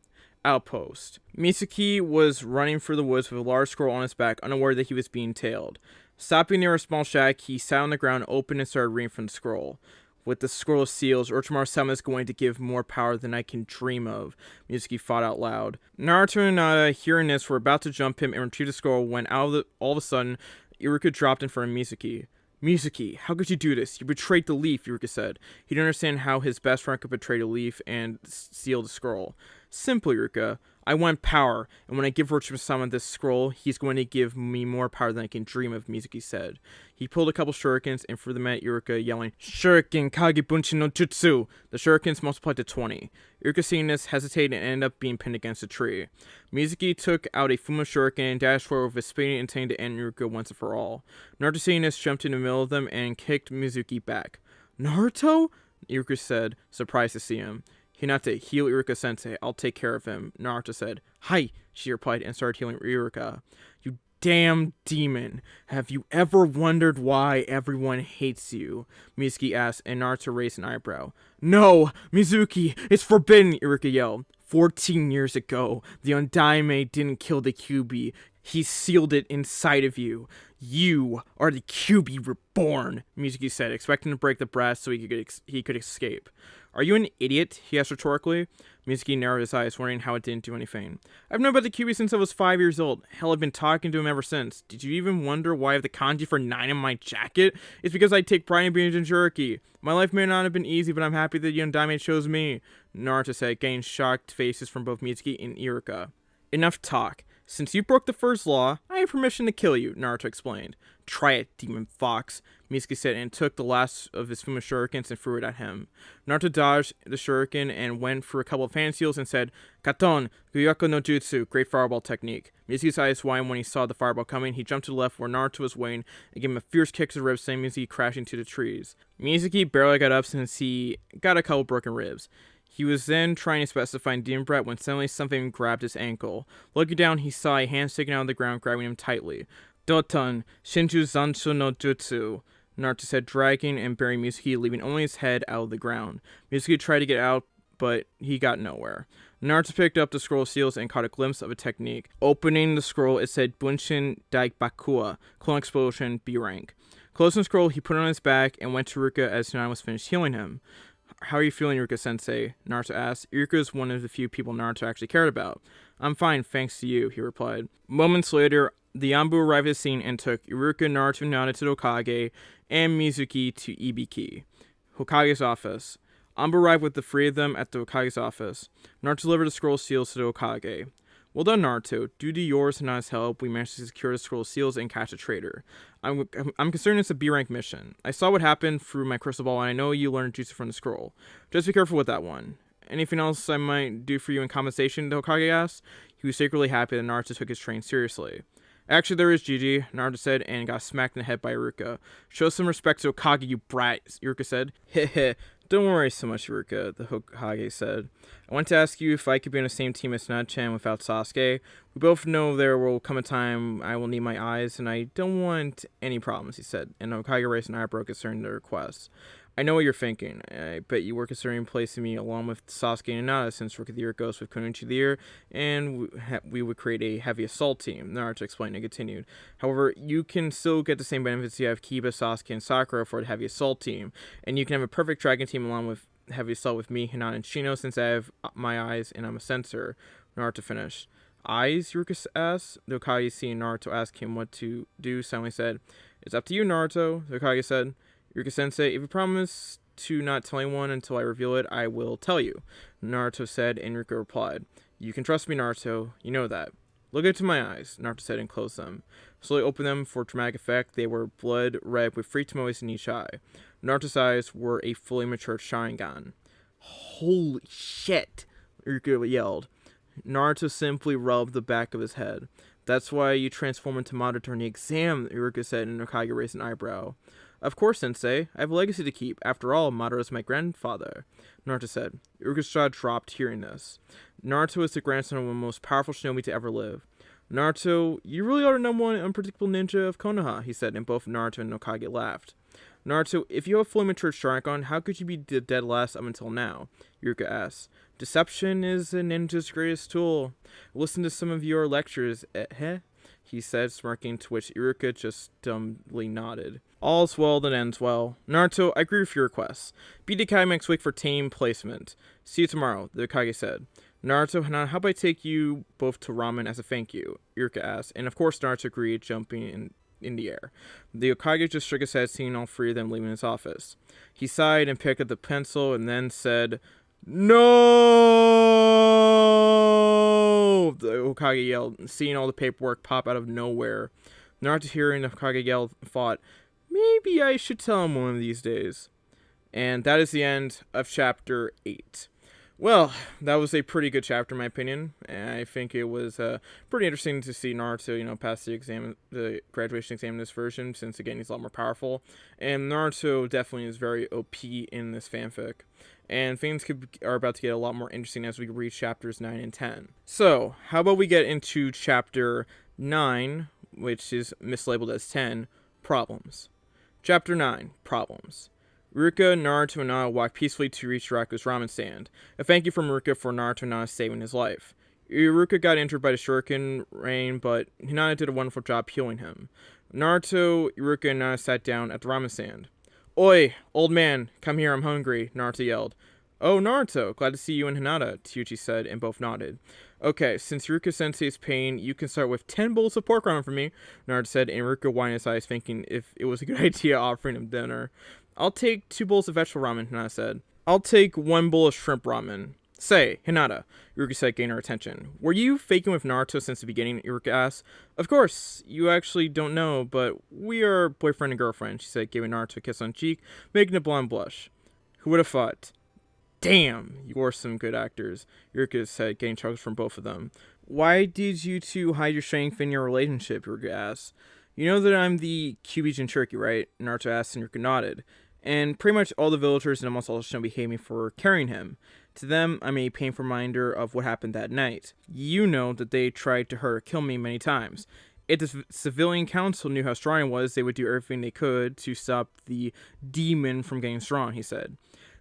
Outpost. Mizuki was running through the woods with a large squirrel on his back, unaware that he was being tailed. Stopping near a small shack, he sat on the ground, opened, and started reading from the scroll. With the scroll of seals, Orochimaru's summon is going to give more power than I can dream of, Mizuki thought out loud. Naruto and Hinata, hearing this, were about to jump him and retrieve the scroll when all of a sudden, Iruka dropped in front of Mizuki. Mizuki, how could you do this? You betrayed the leaf, Iruka said. He didn't understand how his best friend could betray the leaf and seal the scroll. Simple, Iruka. I want power, and when I give Orochimaru this scroll, he's going to give me more power than I can dream of, Mizuki said. He pulled a couple shurikens and threw them at Iruka, yelling, Shuriken Kage Bunshin no Jutsu! The shurikens multiplied to 20. Iruka, seeing this, hesitated and ended up being pinned against a tree. Mizuki took out a Fuma shuriken and dashed forward with a speeding intent to end Iruka once and for all. Naruto, seeing this, jumped in the middle of them and kicked Mizuki back. Naruto? Iruka said, surprised to see him. Hinata, heal Iruka-sensei. I'll take care of him, Naruto said. Hi, she replied and started healing Iruka. You damn demon. Have you ever wondered why everyone hates you? Mizuki asked, and Naruto raised an eyebrow. No, Mizuki, it's forbidden, Iruka yelled. 14 years ago, the Undaime didn't kill the Kyuubi. He sealed it inside of you. You are the Kyuubi reborn, Mizuki said, expecting to break the brass so he could escape. Are you an idiot? He asked rhetorically. Mizuki narrowed his eyes, wondering how it didn't do anything. I've known about the Kyuubi since I was 5 years old. Hell, I've been talking to him ever since. Did you even wonder why I have the kanji for 9 in my jacket? It's because I take pride in being a Jinchuriki. My life may not have been easy, but I'm happy that Yondaime chose me, Naruto said, getting shocked faces from both Mizuki and Iruka. Enough talk. Since you broke the first law, I have permission to kill you, Naruto explained. Try it, demon fox, Mizuki said, and took the last of his Fuma shurikens and threw it at him. Naruto dodged the shuriken and went for a couple of hand seals and said, Katon, Gyuyaku no Jutsu, great fireball technique. Mizuki's eyes widened when he saw the fireball coming. He jumped to the left where Naruto was waiting and gave him a fierce kick to the ribs, sending Mizuki crashing to the trees. Mizuki barely got up since he got a couple broken ribs. He was then trying to specify Demon Brat when suddenly something grabbed his ankle. Looking down, he saw a hand sticking out of the ground, grabbing him tightly. Doton, Shinju Zansho no Jutsu, Naruto said, dragging and burying Mizuki, leaving only his head out of the ground. Mizuki tried to get out, but he got nowhere. Naruto picked up the scroll of seals and caught a glimpse of a technique. Opening the scroll, it said Bunshin Daibakua, clone explosion, B rank. Closing the scroll, he put it on his back and went to Iruka as Hinata was finished healing him. How are you feeling, Iruka-sensei? Naruto asked. Iruka is one of the few people Naruto actually cared about. I'm fine, thanks to you, he replied. Moments later, the Anbu arrived at the scene and took Iruka, Naruto, and Hinata to the Hokage, and Mizuki to Ibiki, Hokage's office. Anbu arrived with the three of them at the Hokage's office. Naruto delivered the scroll seals to the Hokage. Well done, Naruto. Due to yours and Hinata's help, we managed to secure the scroll seals and catch a traitor. I'm concerned it's a B-rank mission. I saw what happened through my crystal ball, and I know you learned jutsu from the scroll. Just be careful with that one. Anything else I might do for you in compensation, the Hokage asked. He was secretly happy that Naruto took his training seriously. Actually, there is Gigi, Naruto said, and got smacked in the head by Iruka. Show some respect to Hokage, you brat, Iruka said. Heh. Don't worry so much, Iruka, the Hokage said. I want to ask you if I could be on the same team as Hinata-chan without Sasuke. We both know there will come a time I will need my eyes, and I don't want any problems, he said. And the Hokage raised an eyebrow concerning the request. I know what you're thinking. I bet you were considering placing me along with Sasuke and Hinata since Rookie of the Year goes with Kunichi of the Year, and we would create a heavy assault team, Naruto explained and continued. However, you can still get the same benefits you have Kiba, Sasuke, and Sakura for the heavy assault team, and you can have a perfect dragon team along with heavy assault with me, Hinata, and Shino since I have my eyes and I'm a sensor, Naruto finished. Eyes? Iruka asked. The Hokage, seeing Naruto ask him what to do, suddenly said, It's up to you, Naruto, the Hokage said. Iruka-sensei, if you promise to not tell anyone until I reveal it, I will tell you, Naruto said, and Iruka replied. You can trust me, Naruto. You know that. Look into my eyes, Naruto said and closed them. Slowly opened them for dramatic effect. They were blood red with 3 tomoes in each eye. Naruto's eyes were a fully matured Sharingan. Holy shit, Iruka yelled. Naruto simply rubbed the back of his head. That's why you transform into Madara during the exam, Iruka said, and Hokage raised an eyebrow. Of course, Sensei. I have a legacy to keep. After all, Madara is my grandfather, Naruto said. Iruka's jaw dropped hearing this. Naruto is the grandson of one of the most powerful shinobi to ever live. Naruto, you really are the number one unpredictable ninja of Konoha, he said, and both Naruto and Hokage laughed. Naruto, if you have a fully matured Sharingan, how could you be the dead last up until now? Iruka asked. Deception is a ninja's greatest tool. Listen to some of your lectures, he said, smirking, to which Iruka just dumbly nodded. All's well that ends well. Naruto, I agree with your request. Be the Hokage next week for team placement. See you tomorrow, the Hokage said. Naruto, how about I take you both to ramen as a thank you? Iruka asked, and of course Naruto agreed, jumping in the air. The Hokage just shook his head, seeing all 3 of them leaving his office. He sighed and picked up the pencil and then said, "No!" The Hokage yelled, seeing all the paperwork pop out of nowhere. Naruto, hearing the Hokage yell, thought, maybe I should tell him one of these days. And that is the end of chapter 8. Well, that was a pretty good chapter in my opinion. And I think it was pretty interesting to see Naruto, pass the graduation exam in this version, since again he's a lot more powerful. And Naruto definitely is very OP in this fanfic. And things are about to get a lot more interesting as we read chapters 9 and 10. So, how about we get into chapter 9, which is mislabeled as 10, Problems. Chapter 9, Problems. Ruka, Naruto, and Nana walk peacefully to reach Raku's ramen stand. A thank you from Ruka for Naruto and Nana saving his life. Iruka got injured by the Shuriken rain, but Hinata did a wonderful job healing him. Naruto, Iruka, and Nana sat down at the ramen stand. Oi, old man, come here, I'm hungry, Naruto yelled. Oh, Naruto, glad to see you and Hinata, Teuchi said, and both nodded. Okay, since Iruka-sensei is paying, you can start with 10 bowls of pork ramen for me, Naruto said, and Iruka whined his eyes, thinking if it was a good idea offering him dinner. I'll take 2 bowls of vegetable ramen, Hinata said. I'll take 1 bowl of shrimp ramen. Say, Hinata, Iruka said, gaining her attention. Were you faking with Naruto since the beginning, Iruka asked. Of course, you actually don't know, but we are boyfriend and girlfriend, she said, giving Naruto a kiss on the cheek, making the blonde blush. Who would have thought? Damn, you are some good actors, Iruka said, getting chuckles from both of them. Why did you two hide your strength in your relationship, Iruka asked. You know that I'm the QB Jinchuriki, right? Naruto asked, and Iruka nodded. And pretty much all the villagers and almost all the shinobi hate me for carrying him. To them, I'm a painful reminder of what happened that night. You know that they tried to hurt or kill me many times. If the civilian council knew how strong I was, they would do everything they could to stop the demon from getting strong, he said.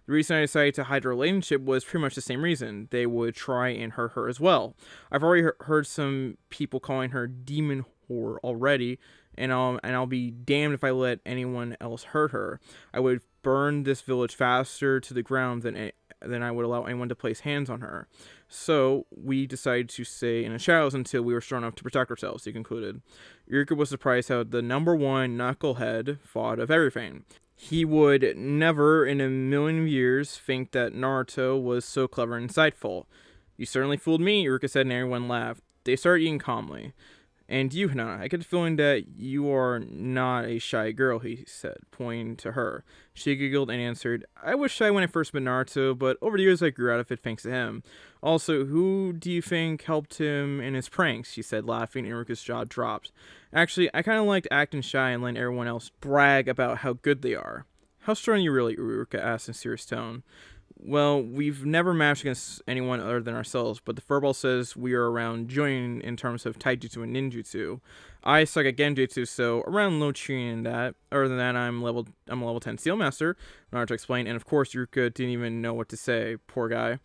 The reason I decided to hide our relationship was pretty much the same reason. They would try and hurt her as well. I've already heard some people calling her demon whore already, and I'll be damned if I let anyone else hurt her. I would burn this village faster to the ground than I would allow anyone to place hands on her. So we decided to stay in the shadows until we were strong enough to protect ourselves, he concluded. Iruka was surprised how the number 1 knucklehead thought of everything. He would never in a million years think that Naruto was so clever and insightful. You certainly fooled me, Iruka said, and everyone laughed. They started eating calmly. And you, Hinata, I get the feeling that you are not a shy girl, he said, pointing to her. She giggled and answered, I was shy when I first met Naruto, but over the years I grew out of it thanks to him. Also, who do you think helped him in his pranks? She said, laughing, and Iruka's jaw dropped. Actually, I kind of liked acting shy and letting everyone else brag about how good they are. How strong are you really? Iruka asked in a serious tone. Well, we've never matched against anyone other than ourselves, but the furball says we are around joining in terms of taijutsu and ninjutsu. I suck at genjutsu, so around low Chunin and that. Other than that, I'm a level 10 steel master, Naruto explained, and of course Iruka didn't even know what to say. Poor guy.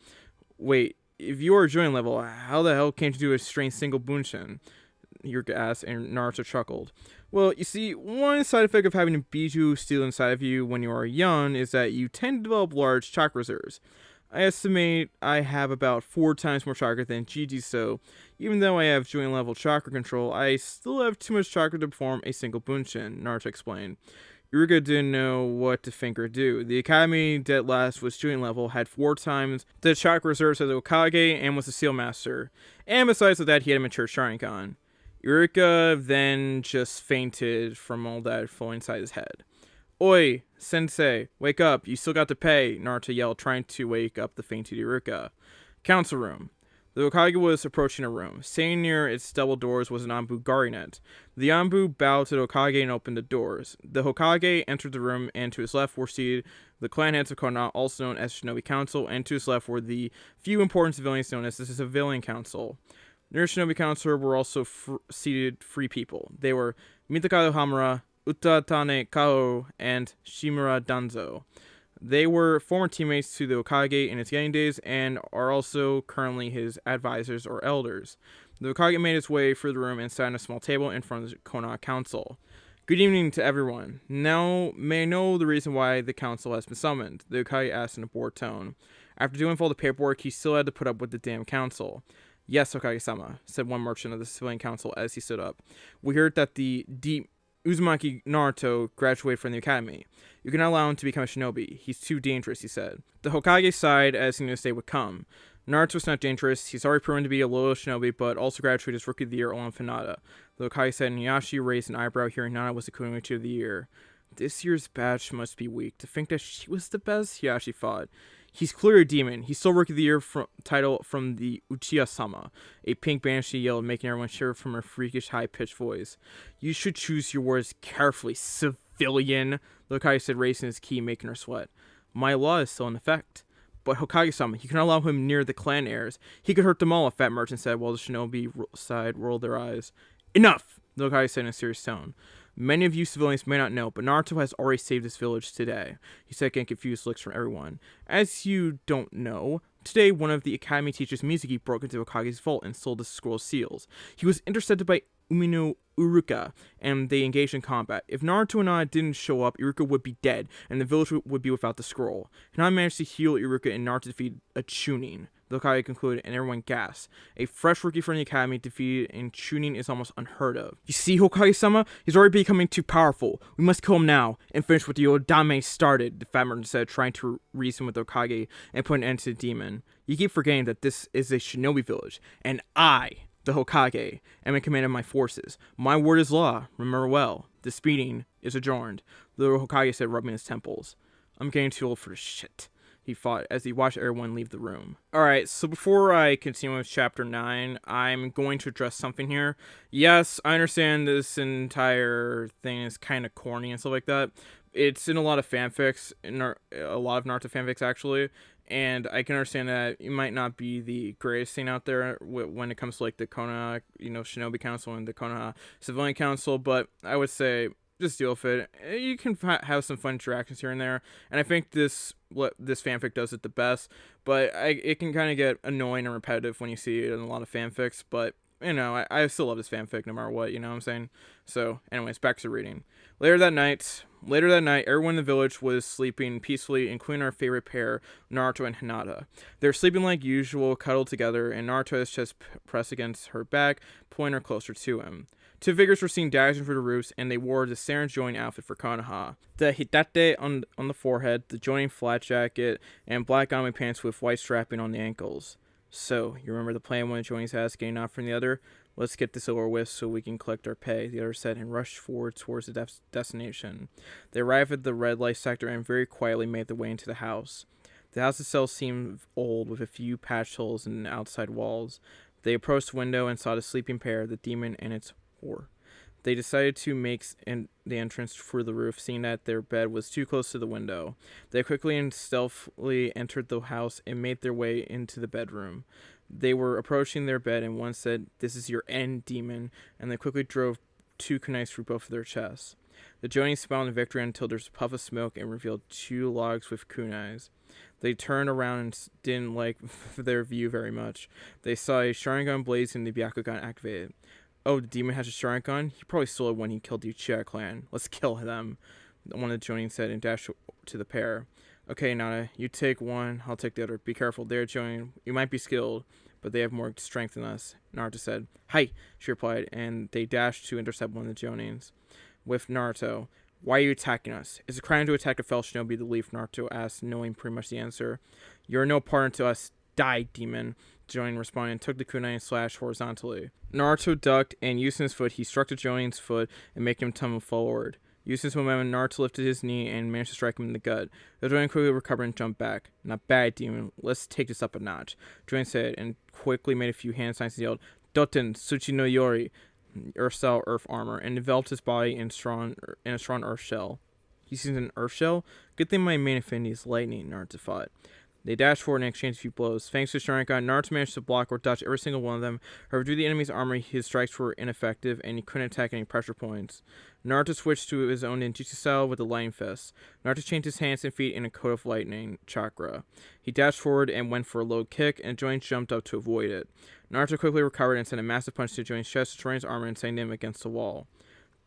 Wait, if you are a joining level, how the hell can't you do a strange single bunshin? Iruka asked, and Naruto chuckled. Well, you see, one side effect of having a Biju steel inside of you when you are young is that you tend to develop large chakra reserves. I estimate I have about 4 times more chakra than Gigi, so even though I have joint level chakra control, I still have too much chakra to perform a single bunshin, Naruto explained. Iruka didn't know what to think or do. The academy that last was student level, had 4 times the chakra reserves as Hokage, and was a seal master. And besides that, he had a mature Sharingan. Iruka then just fainted from all that flowing inside his head. Oi, sensei, wake up, you still got to pay, Naruto yelled, trying to wake up the fainted Iruka. Council room. The Hokage was approaching a room. Standing near its double doors was an Anbu Garinet. The Anbu bowed to the Hokage and opened the doors. The Hokage entered the room, and to his left were seated the clan heads of Konoha, also known as Shinobi Council, and to his left were the few important civilians known as the Civilian Council. Near Shinobi Council were also seated 3 people. They were Mitaka Hamura, Utatane Kao, and Shimura Danzo. They were former teammates to the Hokage in his young days and are also currently his advisors or elders. The Hokage made his way through the room and sat at a small table in front of the Konoha Council. Good evening to everyone. Now, may I know the reason why the council has been summoned? The Hokage asked in a bored tone. After doing all the paperwork, he still had to put up with the damn council. Yes, Hokage-sama, said one merchant of the Civilian Council as he stood up. We heard that the deep Uzumaki Naruto graduated from the academy. You cannot allow him to become a shinobi. He's too dangerous, he said. The Hokage sighed as he knew his day would come. Naruto was not dangerous. He's already proven to be a loyal shinobi, but also graduated as Rookie of the Year along with Hinata. The Hokage said, and Hiyashi raised an eyebrow hearing Hinata was the Kunoichi of the Year. This year's batch must be weak. To think that she was the best, Hiyashi thought. He's clearly a demon. He stole Rookie of the Year title from the Uchiha-sama. A pink banshee yelled, making everyone shiver from her freakish high-pitched voice. You should choose your words carefully, civilian, the Hokage said, raising his key, making her sweat. My law is still in effect. But Hokage-sama, you cannot allow him near the clan heirs. He could hurt them all, a fat merchant said, while the shinobi side rolled their eyes. Enough, the Hokage said in a serious tone. Many of you civilians may not know, but Naruto has already saved his village today, he said, getting confused looks from everyone. As you don't know, today one of the academy teachers, Mizuki, broke into Hokage's vault and stole the scroll seals. He was intercepted by Umino Iruka, and they engaged in combat. If Naruto and I didn't show up, Iruka would be dead, and the village would be without the scroll. Hinata managed to heal Iruka, and Naruto defeated a Chunin, the Hokage concluded, and everyone gasped. A fresh rookie from the academy defeated in Chunin is almost unheard of. You see, Hokage-sama? He's already becoming too powerful. We must kill him now, and finish what the Odame started, the fat merchant said, trying to reason with the Hokage and put an end to the demon. You keep forgetting that this is a shinobi village, and I, the Hokage, am in command of my forces. My word is law, remember well. This meeting is adjourned, the Hokage said, rubbing his temples. I'm getting too old for this shit, he thought as he watched everyone leave the room. Alright, so before I continue with chapter 9, I'm going to address something here. Yes, I understand this entire thing is kind of corny and stuff like that. It's in a lot of fanfics, a lot of Naruto fanfics actually, and I can understand that it might not be the greatest thing out there when it comes to like the Konoha, Shinobi Council and the Konoha Civilian Council, but I would say just deal with it. You can have some fun interactions here and there, and I think this fanfic does it the best, but it can kind of get annoying and repetitive when you see it in a lot of fanfics, but I still love this fanfic no matter what, you know what I'm saying? So, anyways, back to reading. Later that night, everyone in the village was sleeping peacefully, including our favorite pair, Naruto and Hinata. They're sleeping like usual, cuddled together, and Naruto has chest pressed against her back, pulling her closer to him. 2 figures were seen dashing through the roofs, and they wore the Saren joining outfit for Konoha. The hitate on the forehead, the joining flat jacket, and black army pants with white strapping on the ankles. So, you remember the plan one of Johnny's ass getting off from the other? Let's get this over with so we can collect our pay, the other said, and rushed forward towards the destination. They arrived at the red light sector and very quietly made their way into the house. The house itself seemed old, with a few patched holes in the outside walls. They approached the window and saw the sleeping pair, the demon and its whore. They decided to make the entrance through the roof, seeing that their bed was too close to the window. They quickly and stealthily entered the house and made their way into the bedroom. They were approaching their bed, and one said, "This is your end, demon," and they quickly drove 2 kunais through both of their chests. The Jonin smiled in victory until there's a puff of smoke and revealed 2 logs with kunais. They turned around and didn't like their view very much. They saw a Sharingan blazing and the Byakugan activated. Oh, the demon has a Sharingan? He probably stole it when he killed the Uchiha clan. Let's kill them, one of the Jonin said, and dashed to the pair. Okay, Nana, you take one, I'll take the other. Be careful, they're Jonin. You might be skilled, but they have more strength than us, Naruto said. Hi, she replied, and they dashed to intercept one of the Jonins. With Naruto, Why are you attacking us? Is it crime to attack a fellow shinobi? The leaf Naruto asked, knowing pretty much the answer. You're no partner to us. Die, demon. Jonin responded and took the kunai and slashed horizontally. Naruto ducked, and using his foot, he struck the Jonin's foot and making him tumble forward. Using his momentum, Naruto lifted his knee and managed to strike him in the gut. The Jonin quickly recovered and jumped back. Not bad, demon. Let's take this up a notch, Jonin said, and quickly made a few hand signs and yelled, Doten, Tsuchi no Yori, earth style earth armor, and enveloped his body in a strong earth shell. He sees an earth shell? Good thing my main affinity is lightning, Naruto thought. They dashed forward and exchanged a few blows. Thanks to Sharingan, Naruto managed to block or dodge every single one of them. However, due to the enemy's armor, his strikes were ineffective, and he couldn't attack any pressure points. Naruto switched to his own ninjutsu style with the lightning fist. Naruto changed his hands and feet in a coat of lightning chakra. He dashed forward and went for a low kick, and Jonin jumped up to avoid it. Naruto quickly recovered and sent a massive punch to Jonin's chest, destroying his armor and sending him against the wall.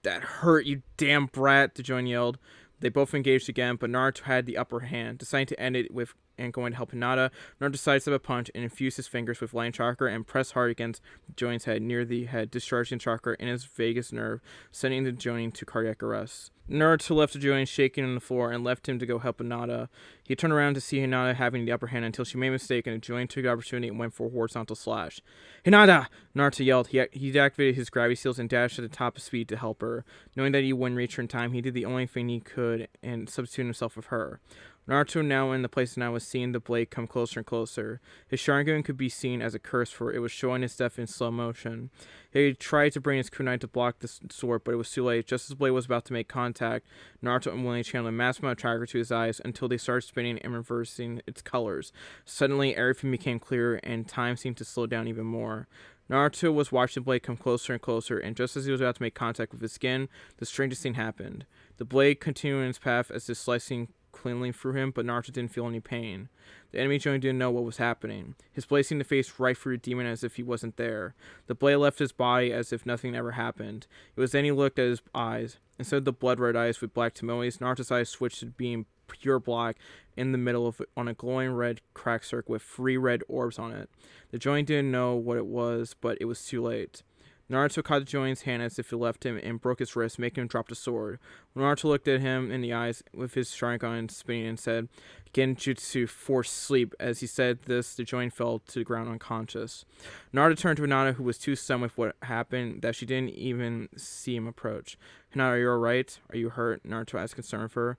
That hurt, you damn brat, the Jonin yelled. They both engaged again, but Naruto had the upper hand. Deciding to end it with and going to help Hinata, Naruto sidestepped a punch and infused his fingers with lightning chakra and pressed hard against Jonin's head near the head, discharging chakra in his vagus nerve, sending the Jonin to cardiac arrest. Naruto left the Jonin shaking on the floor and left him to go help Hinata. He turned around to see Hinata having the upper hand until she made a mistake, and the Jonin took the opportunity and went for a horizontal slash. Hinata! Naruto yelled. He deactivated his gravity seals and dashed at the top of speed to help her. Knowing that he wouldn't reach her in time, he did the only thing he could and substituted himself with her. Naruto, now in the place now, was seeing the blade come closer and closer. His Sharingan could be seen as a curse, for it was showing his death in slow motion. He tried to bring his kunai to block the sword, but it was too late. Just as the blade was about to make contact, Naruto unwillingly channeled a massive amount of chakra to his eyes until they started spinning and reversing its colors. Suddenly, everything became clearer, and time seemed to slow down even more. Naruto was watching the blade come closer and closer, and just as he was about to make contact with his skin, the strangest thing happened. The blade continued in its path as if slicing cleanly through him, but Naruto didn't feel any pain. The enemy Jonin didn't know what was happening. His blade seemed to face right through the demon as if he wasn't there. The blade left his body as if nothing ever happened. It was then he looked at his eyes. Instead of the blood-red eyes with black tomoes, Naruto's eyes switched to being pure black in the middle of it on a glowing red crack circle with 3 red orbs on it. The Jonin didn't know what it was, but it was too late. Naruto caught the Jonin's hand as if it left him and broke his wrist, making him drop the sword. When Naruto looked at him in the eyes with his Sharingan spinning and said, Genjutsu, force sleep. As he said this, the Jonin fell to the ground unconscious. Naruto turned to Hinata, who was too stunned with what happened that she didn't even see him approach. Hinata, are you alright? Are you hurt? Naruto asked, concerned of her.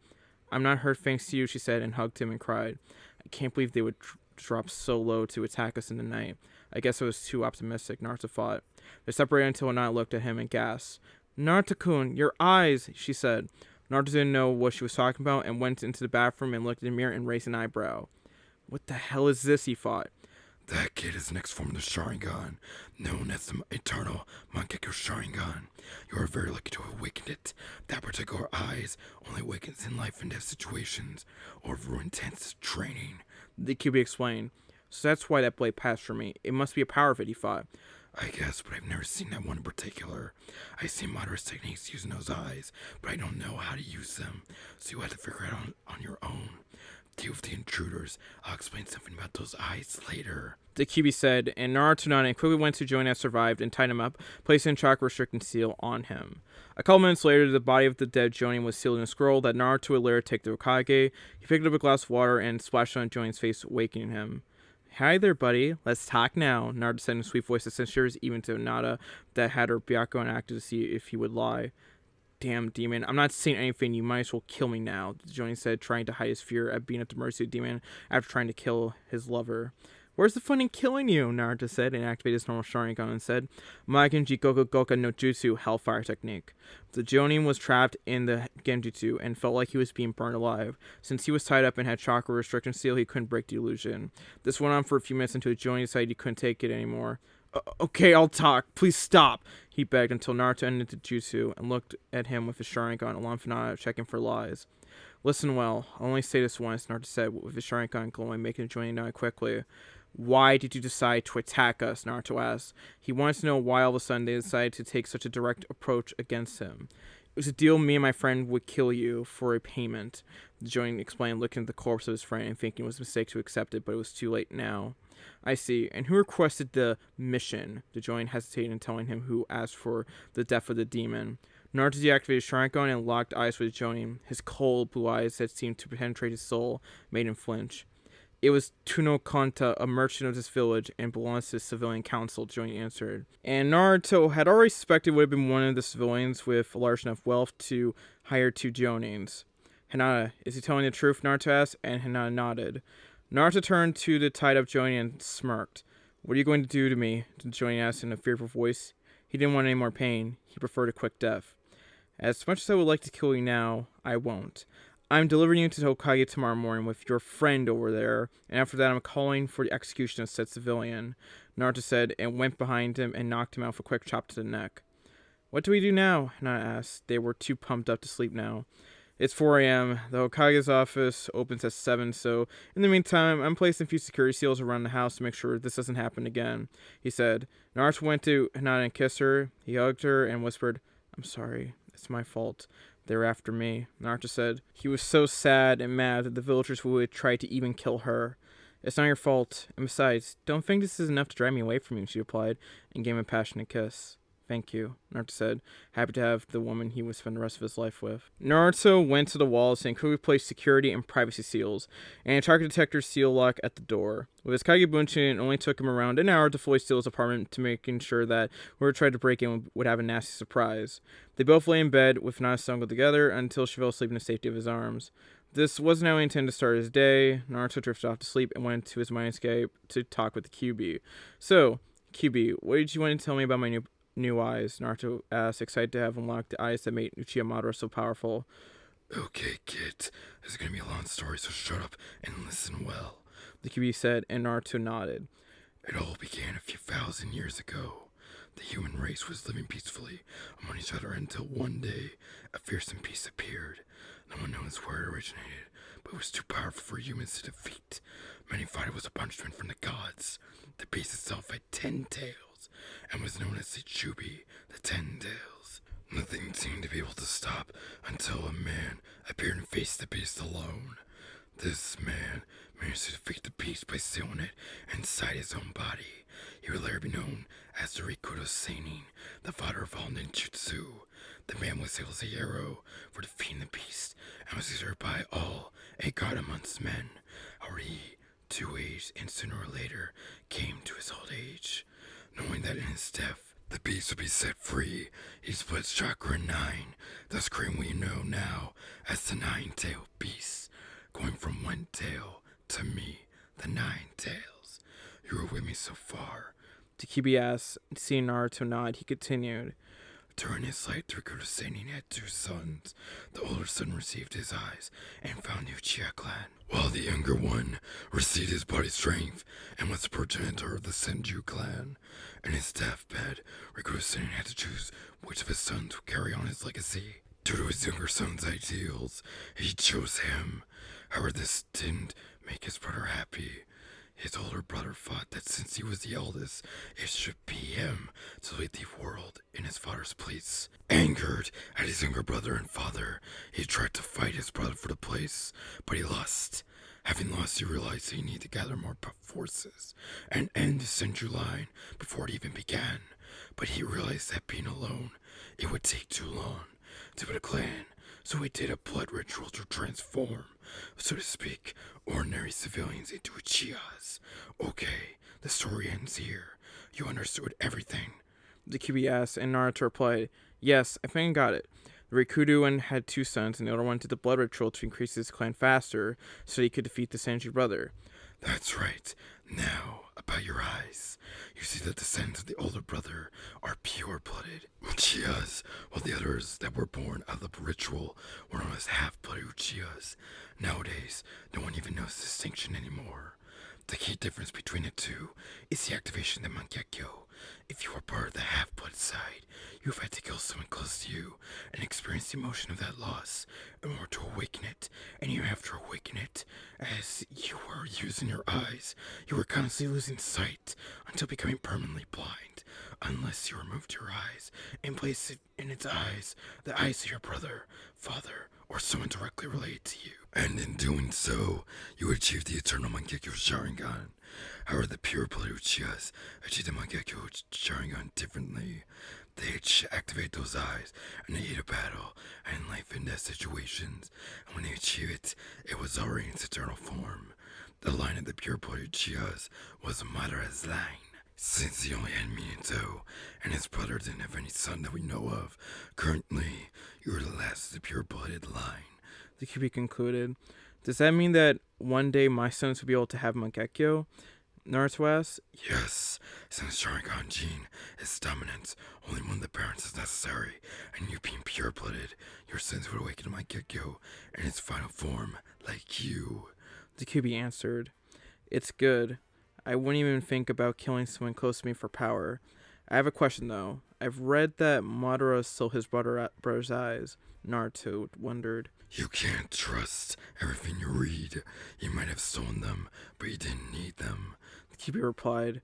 I'm not hurt thanks to you, she said, and hugged him and cried. I can't believe they would drop so low to attack us in the night. I guess I was too optimistic, Naruto thought. They separated until Hinata looked at him and gasped. Naruto-kun, your eyes, she said. Naruto didn't know what she was talking about and went into the bathroom and looked in the mirror and raised an eyebrow. What the hell is this, he thought. That kid is the next form of the Sharingan, known as the Eternal Mangekyou Sharingan. You are very lucky to have awakened it. That particular eyes only awakens in life and death situations or through intense training. The Kyuubi explained. So that's why that blade passed for me. It must be a power of it, he thought. I guess, but I've never seen that one in particular. I've seen moderate techniques using those eyes, but I don't know how to use them, so you have to figure it out on your own. Deal with the intruders. I'll explain something about those eyes later, the Kyuubi said, and Naruto nodded and quickly went to Jonin as survived and tied him up, placing a chakra restricting seal on him. A couple minutes later, the body of the dead Jonin was sealed in a scroll that Naruto would later take to Hokage. He picked up a glass of water and splashed it on Jonin's face, waking him. Hi there, buddy. Let's talk now, Naruto said in a sweet voice that sent shivers even to Hinata that had her Byakugan active to see if he would lie. Damn, demon. I'm not saying anything. You might as well kill me now, Jonin said, trying to hide his fear at being at the mercy of the demon after trying to kill his lover. Where's the fun in killing you? Naruto said, and activated his normal Sharingan and said, Maigen Jikoku Goka no Jutsu, Hellfire Technique. The Jonin was trapped in the Genjutsu and felt like he was being burned alive. Since he was tied up and had chakra restriction seal, he couldn't break the illusion. This went on for a few minutes until the Jonin decided he couldn't take it anymore. Okay, I'll talk. Please stop, he begged until Naruto ended the jutsu and looked at him with his Sharingan along with Hinata, checking for lies. Listen well, I'll only say this once, Naruto said with his Sharingan glowing, making the Jonin nod quickly. Why did you decide to attack us? Naruto asked. He wanted to know why all of a sudden they decided to take such a direct approach against him. It was a deal me and my friend would kill you for a payment, the Jonin explained, looking at the corpse of his friend and thinking it was a mistake to accept it, but it was too late now. I see. And who requested the mission? The Jonin hesitated in telling him who asked for the death of the demon. Naruto deactivated Sharingan and locked eyes with Jonin. His cold blue eyes that seemed to penetrate his soul made him flinch. It was Tuno Kanta, a merchant of this village, and belongs to the civilian council, Jonin answered. And Naruto had already suspected would have been one of the civilians with large enough wealth to hire 2 Jonins. Hinata, is he telling the truth? Naruto asked, and Hinata nodded. Naruto turned to the tied-up Jonin and smirked. What are you going to do to me? Jonin asked in a fearful voice. He didn't want any more pain. He preferred a quick death. As much as I would like to kill you now, I won't. I'm delivering you to Hokage tomorrow morning with your friend over there, and after that I'm calling for the execution of said civilian, Naruto said, and went behind him and knocked him out with a quick chop to the neck. What do we do now? Hinata asked. They were too pumped up to sleep now. It's 4 a.m. The Hokage's office opens at 7, so in the meantime, I'm placing a few security seals around the house to make sure this doesn't happen again, he said. Naruto went to Hinata and kissed her. He hugged her and whispered, I'm sorry. It's my fault. They're after me, Naruto said. He was so sad and mad that the villagers would try to even kill her. It's not your fault. And besides, don't think this is enough to drive me away from you, she replied, and gave him a passionate kiss. Thank you, Naruto said, happy to have the woman he would spend the rest of his life with. Naruto went to the walls and quickly placed security and privacy seals, and a target detector seal lock at the door. With his Kagebunshin, it only took him around an hour to fully seal his apartment to making sure that whoever tried to break in would have a nasty surprise. They both lay in bed with Hinata snuggled together until she fell asleep in the safety of his arms. This wasn't how he intended to start his day. Naruto drifted off to sleep and went to his mindscape to talk with the QB. So, QB, what did you want to tell me about my new eyes? Naruto asked, excited to have unlocked the eyes that made Uchiha Madara so powerful. Okay, kid. This is gonna be a long story, so shut up and listen well, the QB said, and Naruto nodded. It all began a few thousand years ago. The human race was living peacefully among each other until one day a fearsome beast appeared. No one knows where it originated, but it was too powerful for humans to defeat. Many thought it was a punishment from the gods. The beast itself had 10 tails and was known as the Chubi, the 10 tails. Nothing seemed to be able to stop until a man appeared and faced the beast alone. This man managed to defeat the beast by sealing it inside his own body. He would later be known as the Rikudo Seinin, the father of all ninjutsu. The man was able to say arrow for defeating the beast and was considered by all a god amongst men. However, he too aged and sooner or later came to his old age. Knowing that in his death, the beast would be set free, he split his chakra in 9, thus creating what we know now as the 9-tailed beast, going from 1 tail to me, the 9 tails. You were with me so far. Takibi asked, seeing Naruto nod, he continued. During his life, the Rikudo Seinin had 2 sons. The older son received his eyes and found the Uchiha clan, while the younger one received his body strength and was the progenitor of the Senju clan. In his deathbed, Rikudo Seinin had to choose which of his sons would carry on his legacy. Due to his younger son's ideals, he chose him. However, this didn't make his brother happy. His older brother thought that since he was the eldest, it should be him to lead the world in his father's place. Angered at his younger brother and father, he tried to fight his brother for the place, but he lost. Having lost, he realized he needed to gather more forces and end the Senju line before it even began. But he realized that being alone, it would take too long to build a clan, so he did a blood ritual to transform, so to speak, ordinary civilians into Uchihas. Okay, the story ends here. You understood everything, the QB asked, and Naruto replied, yes, I think I got it. The Rikudoan had 2 sons, and the older one did the blood ritual to increase his clan faster, so he could defeat the Senju brother. That's right. Now, about your eyes. You see that the sons of the older brother are pure-blooded Uchihas, while the others that were born out of the ritual were known as half-blooded Uchihas. Nowadays, no one even knows the distinction anymore. The key difference between the two is the activation of the Mangekyo. If you are part of the half-blood side, you've had to kill someone close to you and experience the emotion of that loss in order to awaken it. And you have to awaken it as you are using your eyes. You are constantly losing sight until becoming permanently blind, unless you removed your eyes and placed it in its eyes, the eyes of your brother, father, or someone directly related to you. And in doing so, you achieve the eternal Mangekyo Sharingan. However, the pure-blooded Uchihas achieve the Mangekyo Sharingan differently. They activate those eyes and they either battle and life in death situations. And when they achieve it, it was already in its eternal form. The line of the pure-blooded Chias was Madara's line. Since he only had Minato, and his brother didn't have any son that we know of, currently, you are the last of the pure-blooded line. The QB concluded. Does that mean that one day my sons will be able to have Mangekyo? Naruto asked. Yes, since Sharingan gene is dominant, only one of the parents is necessary, and you being pure-blooded, your sons would awaken Mangekyo in its final form, like you. The QB answered. It's good. I wouldn't even think about killing someone close to me for power. I have a question, though. I've read that Madara stole his brother's eyes. Naruto wondered. You can't trust everything you read. You might have stolen them, but you didn't need them. The QB replied.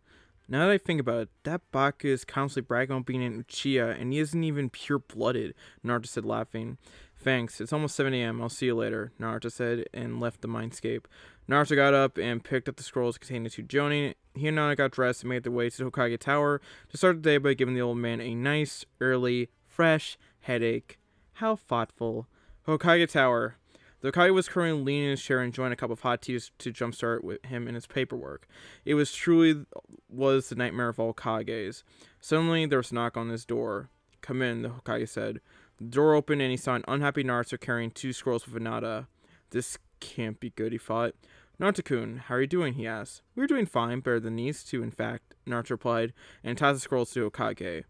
Now that I think about it, that Baka is constantly bragging on being an Uchiha, and he isn't even pure-blooded, Naruto said, laughing. Thanks, it's almost 7 a.m. I'll see you later, Naruto said, and left the mindscape. Naruto got up and picked up the scrolls containing the two Jonin. He and Nana got dressed and made their way to the Hokage Tower to start the day by giving the old man a nice, early, fresh headache. How thoughtful. Hokage Tower. The Hokage was currently leaning in his chair and enjoying a cup of hot tea to jumpstart with him in his paperwork. It was truly the nightmare of all Hokages. Suddenly, there was a knock on his door. Come in, the Hokage said. The door opened and he saw an unhappy Naruto carrying two scrolls with Hinata. This can't be good, he thought. Naruto-kun, how are you doing? He asked. We're doing fine, better than these two, in fact, Naruto replied, and tossed the scrolls to Hokage.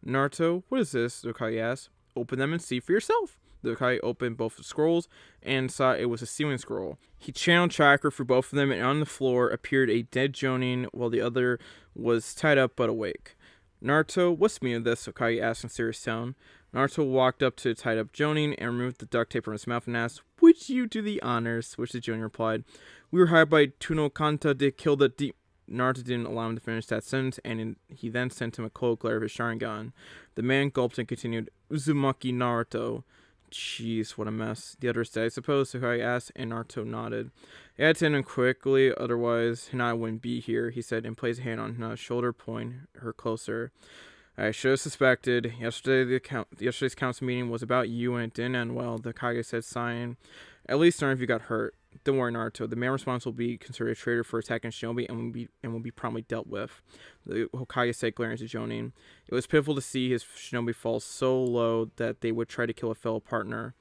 Naruto, what is this? The Hokage asked. Open them and see for yourself. The Hokage opened both the scrolls and saw it was a sealing scroll. He channeled chakra through both of them, and on the floor appeared a dead Jonin while the other was tied up but awake. Naruto, what's the meaning of this? Hokage asked in a serious tone. Naruto walked up to the tied up Jonin and removed the duct tape from his mouth and asked, Would you do the honors? Which the Jonin replied, We were hired by Tuno Kanta to kill the deep. Naruto didn't allow him to finish that sentence, and he then sent him a cold glare of his Sharingan. The man gulped and continued, Uzumaki Naruto. Jeez, what a mess. The others did, I suppose, Hokage asked, and Naruto nodded. He had to end him quickly, otherwise Hinata wouldn't be here, he said, and placed a hand on Hinata's shoulder, pulling her closer. I should have suspected. Yesterday's council meeting was about you, and it didn't end well, the Hokage said, sighing. At least none of you got hurt. Don't worry, Naruto. The man responsible will be considered a traitor for attacking Shinobi and will be promptly dealt with. The Hokage said, glaring at Jonin. It was pitiful to see his Shinobi fall so low that they would try to kill a fellow partner.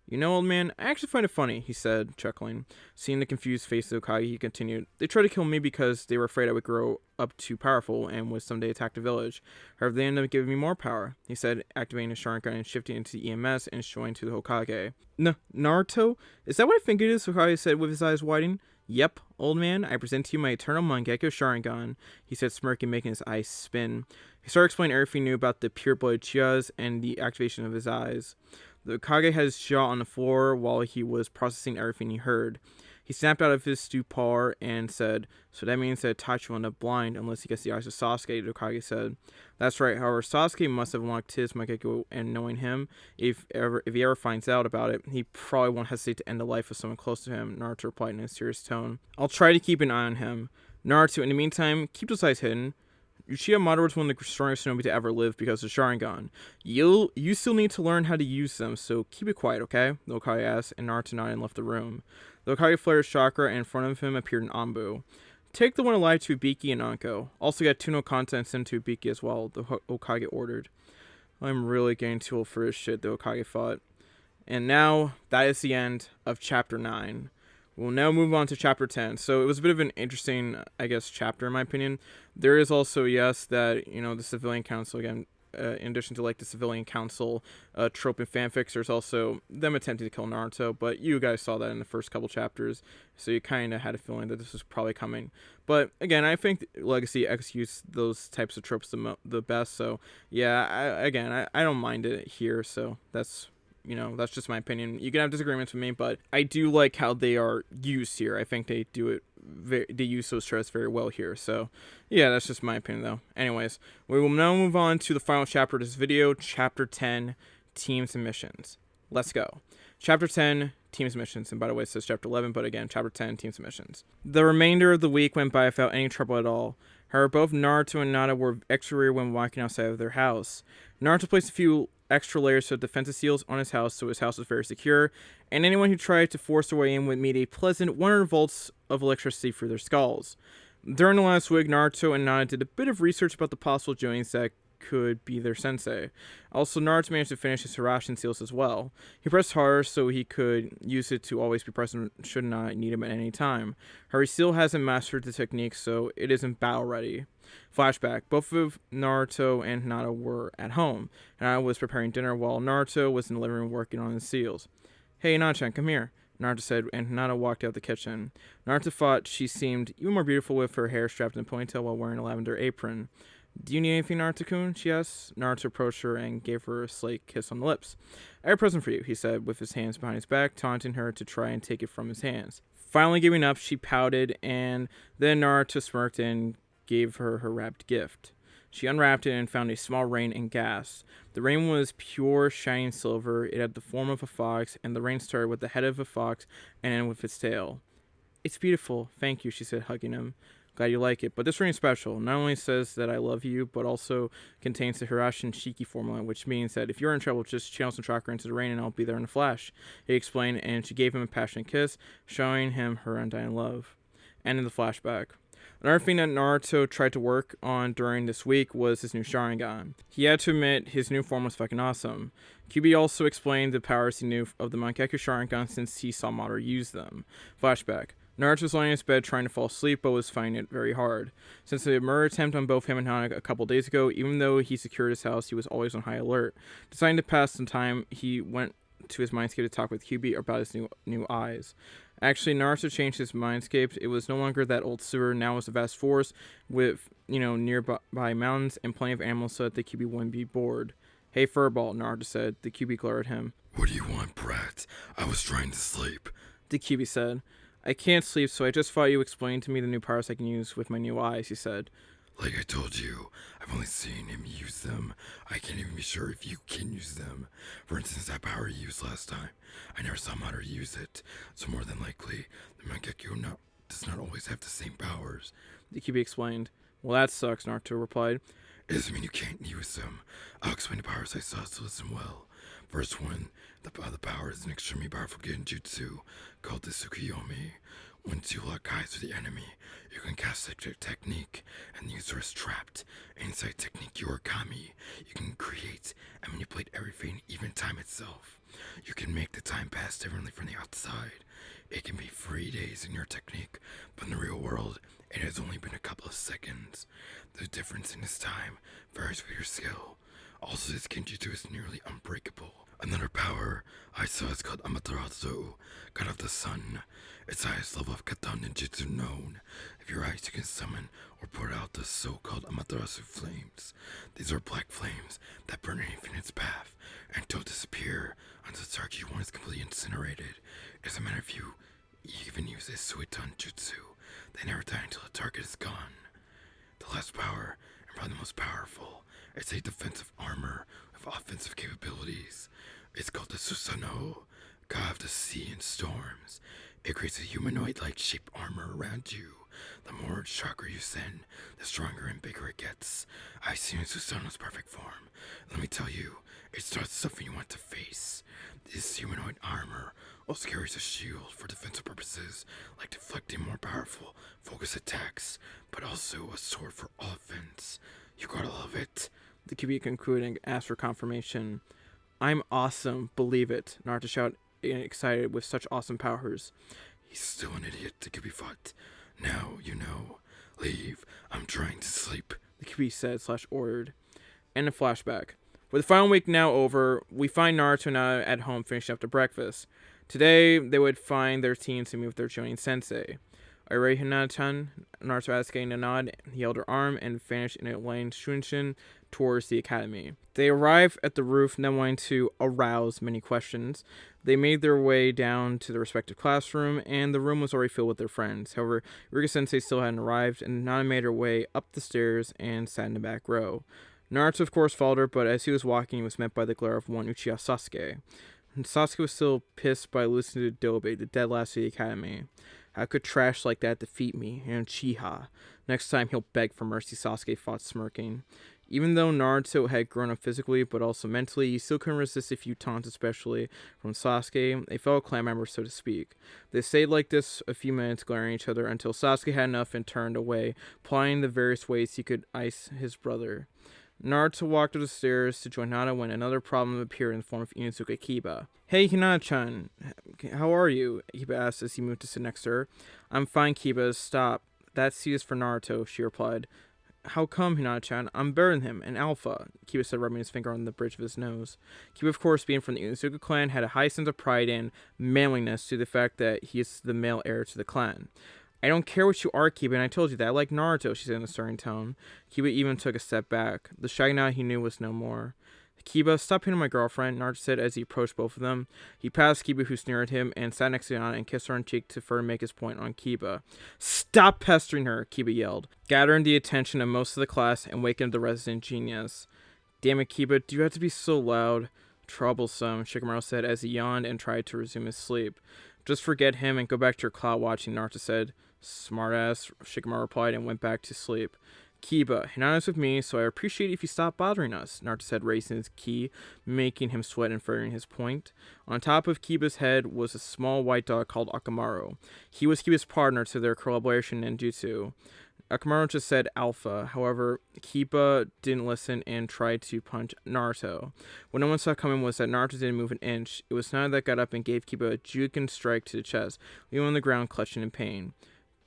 You know, old man, I actually find it funny, he said, chuckling. Seeing the confused face of the Hokage, he continued, They tried to kill me because they were afraid I would grow up too powerful and would someday attack the village. However, they ended up giving me more power, he said, activating his Sharingan and shifting into the EMS and showing to the Hokage. Naruto? Is that what I think it is? Hokage said with his eyes widening. Yep, old man, I present to you my eternal Mangekyo Sharingan, he said, smirking, making his eyes spin. He started explaining everything he knew about the pure-blooded Chias and the activation of his eyes. The Hokage had his jaw on the floor while he was processing everything he heard. He snapped out of his stupor and said, So that means that Itachi will end up blind unless he gets the eyes of Sasuke, the Hokage said. That's right, however, Sasuke must have unlocked his Mangekyo, and knowing him, if he ever finds out about it, he probably won't hesitate to end the life of someone close to him, Naruto replied in a serious tone. I'll try to keep an eye on him. Naruto, in the meantime, keep those eyes hidden. Uchiha Madara was one of the strongest shinobi to ever live because of Sharingan. You still need to learn how to use them, so keep it quiet, okay? The Hokage asked, and Naruto nodded and left the room. The Hokage flared his chakra, and in front of him appeared an Anbu. Take the one alive to Ibiki and Anko. Also get Tuno Kanta and send to Ibiki as well, the Hokage ordered. I'm really getting too old for this shit, the Hokage thought. And now, that is the end of Chapter 9. We'll now move on to Chapter 10. So it was a bit of an interesting, I guess, chapter in my opinion. There is also, yes, that, the civilian council, again, in addition to, like, the civilian council trope in fanfics, there's also them attempting to kill Naruto, but you guys saw that in the first couple chapters, so you kind of had a feeling that this was probably coming. But, again, I think Legacy executes those types of tropes the best, so, yeah, I don't mind it here, so that's just my opinion. You can have disagreements with me, but I do like how they are used here. I think they do it. They use those tropes very well here. So, yeah, that's just my opinion, though. Anyways, we will now move on to the final chapter of this video, Chapter 10, Teams and Missions. Let's go. Chapter 10, Teams and Missions. And by the way, it says Chapter 11, but again, Chapter 10, Teams and Missions. The remainder of the week went by without any trouble at all. However, both Naruto and Nada were extra weird when walking outside of their house. Naruto placed a few extra layers of defensive seals on his house, so his house was very secure, and anyone who tried to force their way in would meet a pleasant 100 volts of electricity through their skulls. During the last week, Naruto and Nana did a bit of research about the possible joinings that could be their sensei. Also, Naruto managed to finish his Hirashin seals as well. He pressed harder so he could use it to always be present should not need him at any time. However, he still hasn't mastered the technique, so it isn't battle ready. Flashback. Both of Naruto and Nana were at home. Nana was preparing dinner while Naruto was in the living room working on his seals. "Hey, Nana-chan, come here," Naruto said, and Nana walked out the kitchen. Naruto thought she seemed even more beautiful with her hair strapped in a ponytail while wearing a lavender apron. "Do you need anything, Naruto-kun?" she asked. Naruto approached her and gave her a slight kiss on the lips. "I have a present for you," he said, with his hands behind his back, taunting her to try and take it from his hands. Finally giving up, she pouted, and then Naruto smirked and gave her her wrapped gift. She unwrapped it and found a small ring and gasped. The ring was pure shining silver. It had the form of a fox, and the ring started with the head of a fox and ended with its tail. "It's beautiful. Thank you," she said, hugging him. "Glad you like it. But this ring is special. Not only says that I love you, but also contains the Hirashin Shiki formula, which means that if you're in trouble, just channel some chakra into the ring and I'll be there in a flash," he explained, and she gave him a passionate kiss, showing him her undying love. And in the flashback. Another thing that Naruto tried to work on during this week was his new Sharingan. He had to admit his new form was fucking awesome. QB also explained the powers he knew of the Mangekyou Sharingan since he saw Madara use them. Flashback. Naruto was lying in his bed trying to fall asleep, but was finding it very hard. Since the murder attempt on both him and Hana a couple days ago, even though he secured his house, he was always on high alert. Deciding to pass some time, he went to his mindscape to talk with QB about his new eyes. Actually, Naruto changed his mindscape. It was no longer that old sewer, now it was a vast forest with, nearby mountains and plenty of animals so that the QB wouldn't be bored. "Hey, Furball," Naruto said. The QB glared at him. "What do you want, brat? I was trying to sleep," the QB said. "I can't sleep, so I just thought you explained to me the new powers I can use with my new eyes," he said. "Like I told you, I've only seen him use them. I can't even be sure if you can use them. For instance, that power you used last time, I never saw Madara use it, so more than likely, the Mangekyou does not always have the same powers," the QB explained. "Well, that sucks," Naruto replied. "It doesn't mean you can't use them. I'll explain the powers I saw, so listen well. First one, the power is an extremely powerful genjutsu called the Tsukuyomi. Once you lock eyes with the enemy, you can cast a technique, and the user is trapped. Inside technique Yorikami, you can create and manipulate everything, even time itself. You can make the time pass differently from the outside. It can be 3 days in your technique, but in the real world, it has only been a couple of seconds. The difference in this time varies with your skill. Also, this genjutsu is nearly unbreakable. Another power I saw is called Amaterasu, God of the Sun. It's the highest level of kata ninjutsu known. If your eyes, you can summon or put out the so-called Amaterasu flames. These are black flames that burn anything in its path and don't disappear until the target you want is completely incinerated. It doesn't matter if you even use a Suiton Jutsu. They never die until the target is gone. The last power, and probably the most powerful, is a defensive armor with offensive capabilities. It's called the Susanoo, God of the Sea and Storms. It creates a humanoid-like shaped armor around you. The more chakra you send, the stronger and bigger it gets. I've seen Susanoo's perfect form. Let me tell you, it's not something you want to face. This humanoid armor also carries a shield for defensive purposes, like deflecting more powerful focus attacks, but also a sword for offense. You gotta love it. The QB concluded and asked for confirmation. "I'm awesome, believe it," Naruto shouted, excited with such awesome powers. "He's still an idiot," the QB thought. "Now, you know. Leave. I'm trying to sleep," the QB said / ordered. And a flashback. With the final week now over, we find Naruto and Nana at home finishing up their breakfast. Today, they would find their teens to meet with their Jonin sensei. "Are you ready, Hinata-chan?" Naruto asked, getting a nod. He held her arm and vanished in a lane Shunshin towards the academy. They arrived at the roof, not wanting to arouse many questions. They made their way down to their respective classroom, and the room was already filled with their friends. However, Rika-sensei still hadn't arrived, and Nana made her way up the stairs and sat in the back row. Naruto, of course, followed her, but as he was walking, he was met by the glare of one Uchiha Sasuke. And Sasuke was still pissed by losing to Dobe, the dead last of the academy. "How could trash like that defeat me and Uchiha?" Next time he'll beg for mercy, Sasuke thought, smirking. Even though Naruto had grown up physically but also mentally, he still couldn't resist a few taunts, especially from Sasuke, a fellow clan member, so to speak. They stayed like this a few minutes, glaring at each other, until Sasuke had enough and turned away, plotting the various ways he could ice his brother. Naruto walked up the stairs to join Hinata when another problem appeared in the form of Inuzuka Kiba. "Hey, Hinata-chan, how are you?" Kiba asked as he moved to sit next to her. "I'm fine, Kiba. Stop. That seat is for Naruto," she replied. "How come, Hinata-chan? I'm better than him, an alpha," Kiba said, rubbing his finger on the bridge of his nose. Kiba, of course, being from the Inuzuka clan, had a high sense of pride and manliness to the fact that he is the male heir to the clan. "I don't care what you are, Kiba, and I told you that. I like Naruto," she said in a stirring tone. Kiba even took a step back. The Sharingan he knew was no more. "Kiba, stop hitting my girlfriend," Naruto said as he approached both of them. He passed Kiba, who sneered at him, and sat next to Hinata and kissed her on the cheek to further make his point on Kiba. "Stop pestering her," Kiba yelled, gathering the attention of most of the class and waking up the resident genius. "Damn it, Kiba, do you have to be so loud?" "Troublesome," Shikamaru said as he yawned and tried to resume his sleep. "Just forget him and go back to your cloud watching," Naruto said. "Smartass," Shikamaru replied and went back to sleep. "Kiba, Hinata's with me, so I appreciate if you stop bothering us," Naruto said, raising his ki, making him sweat and furthering his point. On top of Kiba's head was a small white dog called Akamaru. He was Kiba's partner to their collaboration ninjutsu. Akamaru just said alpha. However, Kiba didn't listen and tried to punch Naruto. What no one saw coming was that Naruto didn't move an inch. It was Hinata that got up and gave Kiba a Juken strike to the chest, leaving him on the ground clutching in pain.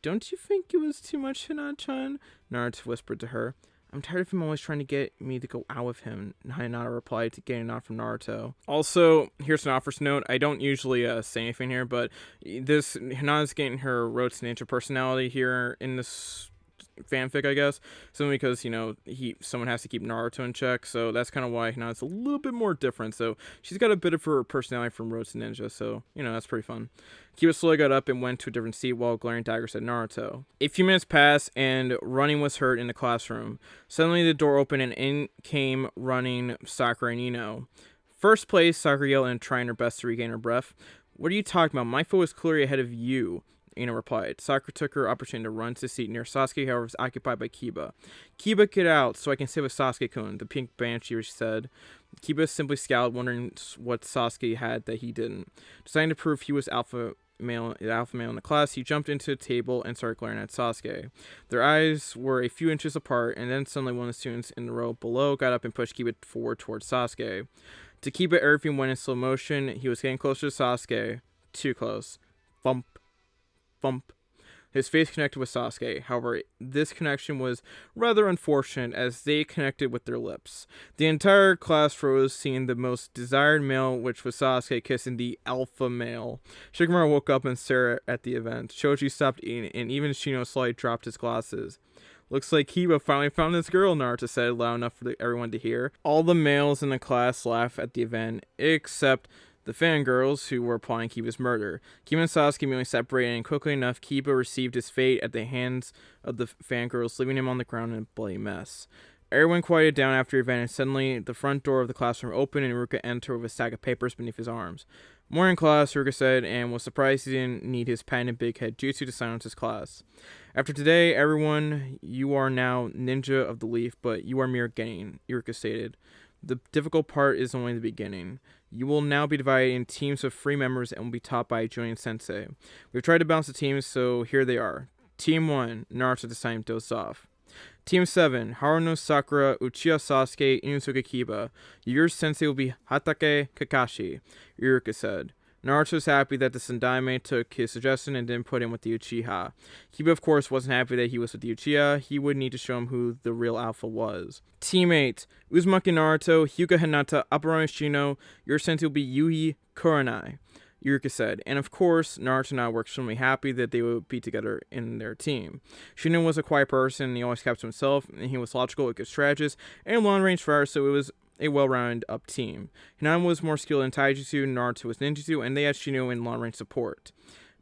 "Don't you think it was too much, Hinata-chan?" Naruto whispered to her. "I'm tired of him always trying to get me to go out with him," Hinata replied, to getting a nod from Naruto. Also, here's an office note. I don't usually say anything here, but Hinata's getting her Road to Ninja personality here in this fanfic, I guess, simply because someone has to keep Naruto in check, so that's kind of why Hinata's a little bit more different. So she's got a bit of her personality from Road to Ninja, so that's pretty fun. Kiba slowly got up and went to a different seat while glaring daggers at Naruto. A few minutes passed and running was heard in the classroom. Suddenly the door opened and in came running Sakura and Ino. "First place," Sakura yelled and trying her best to regain her breath. "What are you talking about? My foot was clearly ahead of you," Ino replied. Sakura took her opportunity to run to the seat near Sasuke, however, was occupied by Kiba. "Kiba, get out so I can sit with Sasuke-kun," the pink banshee said. Kiba simply scowled, wondering what Sasuke had that he didn't. Deciding to prove he was the alpha male in the class, he jumped into the table and started glaring at Sasuke. Their eyes were a few inches apart, and then suddenly one of the students in the row below got up and pushed Kiba forward towards Sasuke. To Kiba, everything went in slow motion. He was getting closer to Sasuke. Too close. Thump. Thump. His face connected with Sasuke. However, this connection was rather unfortunate as they connected with their lips. The entire class froze, seeing the most desired male, which was Sasuke, kissing the alpha male. Shikamaru woke up and stared at the event. Choji stopped eating, and even Shino slightly dropped his glasses. "Looks like Kiba finally found this girl," Naruto said, loud enough for everyone to hear. All the males in the class laughed at the event, except the fangirls who were plotting Kiba's murder. Kiba and Sasuke immediately separated, and quickly enough, Kiba received his fate at the hands of the fangirls, leaving him on the ground in a bloody mess. Everyone quieted down after the event, and suddenly the front door of the classroom opened, and Iruka entered with a stack of papers beneath his arms. "Morning, class," Iruka said, and was surprised he didn't need his patented big head jutsu to silence his class. "After today, everyone, you are now ninja of the leaf, but you are mere genin," Iruka stated. "The difficult part is only the beginning. You will now be divided in teams of 3 members and will be taught by a Junin sensei. We've tried to balance the teams, so here they are. Team 1, Naruto this time dozed off. Team 7, Haruno Sakura, Uchiha Sasuke, Inuzuka Kiba. Your sensei will be Hatake Kakashi," Iruka said. Naruto was happy that the Sandaime took his suggestion and didn't put him with the Uchiha. Kiba, of course, wasn't happy that he was with the Uchiha. He would need to show him who the real alpha was. Team 8, Uzumaki Naruto, Hyuga Hinata, Aparami Shino. Your sensei will be Yui Kurenai, Iruka said. And of course, Naruto and I were extremely happy that they would be together in their team. Shino was a quiet person, and he always kept to himself, and he was logical, a good strategist, and long-range fighter, so it was a well-rounded up team. Hinata was more skilled in taijutsu, Naruto was ninjutsu, and they had Shino in long-range support.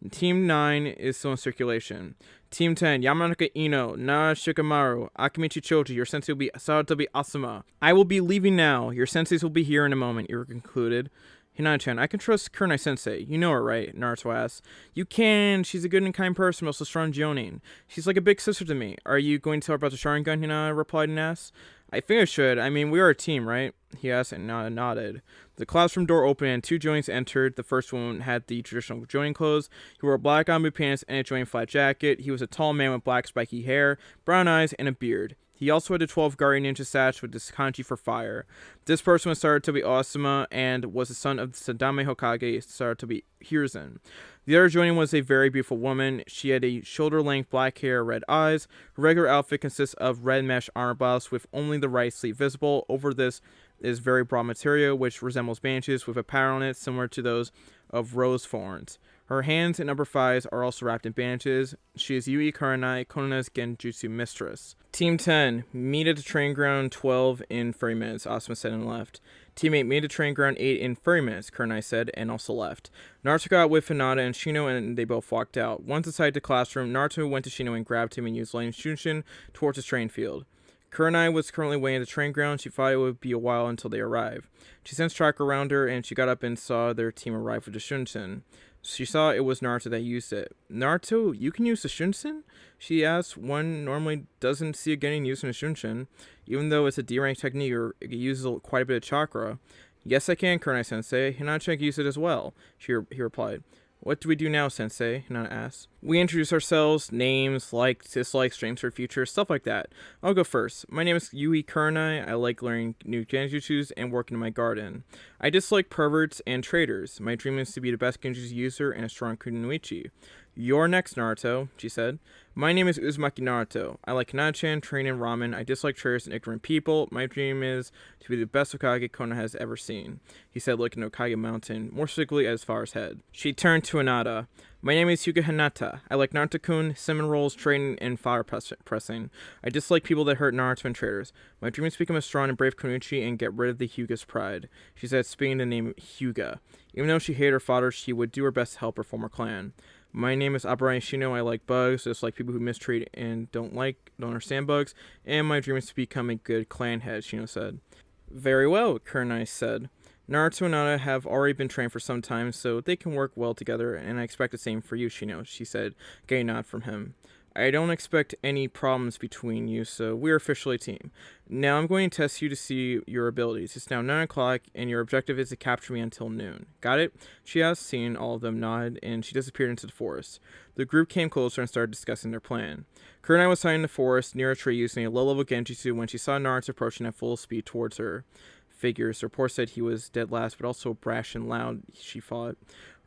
Team 9 is still in circulation. Team 10, Yamanaka Ino, Na Shikamaru, Akimichi Choji. Your sensei will be Saratobi Asuma. I will be leaving now. Your senseis will be here in a moment," Iruka concluded. Hinata-chan, I can trust Kurenai-sensei. You know her, right? Naruto asks. You can. She's a good and kind person, but also strong jonin. She's like a big sister to me. Are you going to tell her about the Sharingan? Hinata replied and asked. I think I should. I mean, we are a team, right? He asked and nodded. The classroom door opened and two joinings entered. The first one had the traditional joining clothes. He wore black army pants and a joining flat jacket. He was a tall man with black spiky hair, brown eyes, and a beard. He also had a 12 guardian ninja sash with this kanji for fire. This person was Saratobi Osama and was the son of the Sadame Hokage, Saratobi Hiruzen. The other joining was a very beautiful woman. She had a shoulder-length black hair, red eyes. Her regular outfit consists of red mesh armor blouse with only the right sleeve visible. Over this is very broad material, which resembles bandages with a pattern on it similar to those of rose thorns. Her hands and upper thighs are also wrapped in bandages. She is Yui Kurenai, Konona's genjutsu mistress. Team 10, meet at the training ground 12 in 30 minutes, Asuma said and left. Teammate meet at the training ground 8 in 30 minutes, Kurenai said, and also left. Naruto got with Hinata and Shino, and they both walked out. Once inside the classroom, Naruto went to Shino and grabbed him and used lightning Shunshin towards his training field. Kurenai was currently waiting at the train ground. She thought it would be a while until they arrived. She sensed track around her, and she got up and saw their team arrive with the Shunshin. She saw it was Naruto that used it. Naruto, you can use the Shunshin? She asked. One normally doesn't see it getting used in a Shunshin. Even though it's a D-rank technique, it uses quite a bit of chakra. Yes, I can, Kurenai-sensei. Hinata can use it as well, he replied. What do we do now, Sensei? Hinata asked. We introduce ourselves, names, likes, dislikes, dreams for future, stuff like that. I'll go first. My name is Yui Kurenai. I like learning new genjutsus and working in my garden. I dislike perverts and traitors. My dream is to be the best genjutsu user and a strong kunoichi. You're next, Naruto, she said. My name is Uzumaki Naruto. I like Hinata-chan, training, and ramen. I dislike traitors and ignorant people. My dream is to be the best Hokage Konoha has ever seen, he said, looking at Hokage Mountain, more specifically as far as head. She turned to Hinata. My name is Hyuga Hinata. I like Naruto-kun, cinnamon rolls, training, and fire pressing. I dislike people that hurt Naruto and traitors. My dream is to become a strong and brave kunoichi and get rid of the Hyuga's pride, she said, speaking the name Hyuga. Even though she hated her father, she would do her best to help her former clan. My name is Aburai Shino. I like bugs, just like people who mistreat and don't understand bugs, and my dream is to become a good clan head, Shino said. Very well, Kurenai said. Naruto and Hinata have already been trained for some time, so they can work well together, and I expect the same for you, Shino, she said, getting a nod from him. I don't expect any problems between you, so we're officially a team. Now I'm going to test you to see your abilities. It's now 9 o'clock, and your objective is to capture me until noon. Got it? She asked, seeing all of them nod, and she disappeared into the forest. The group came closer and started discussing their plan. Kurenai was hiding in the forest near a tree using a low-level genjutsu when she saw Naruto approaching at full speed towards her. Figures. Reports said he was dead last, but also brash and loud, she thought.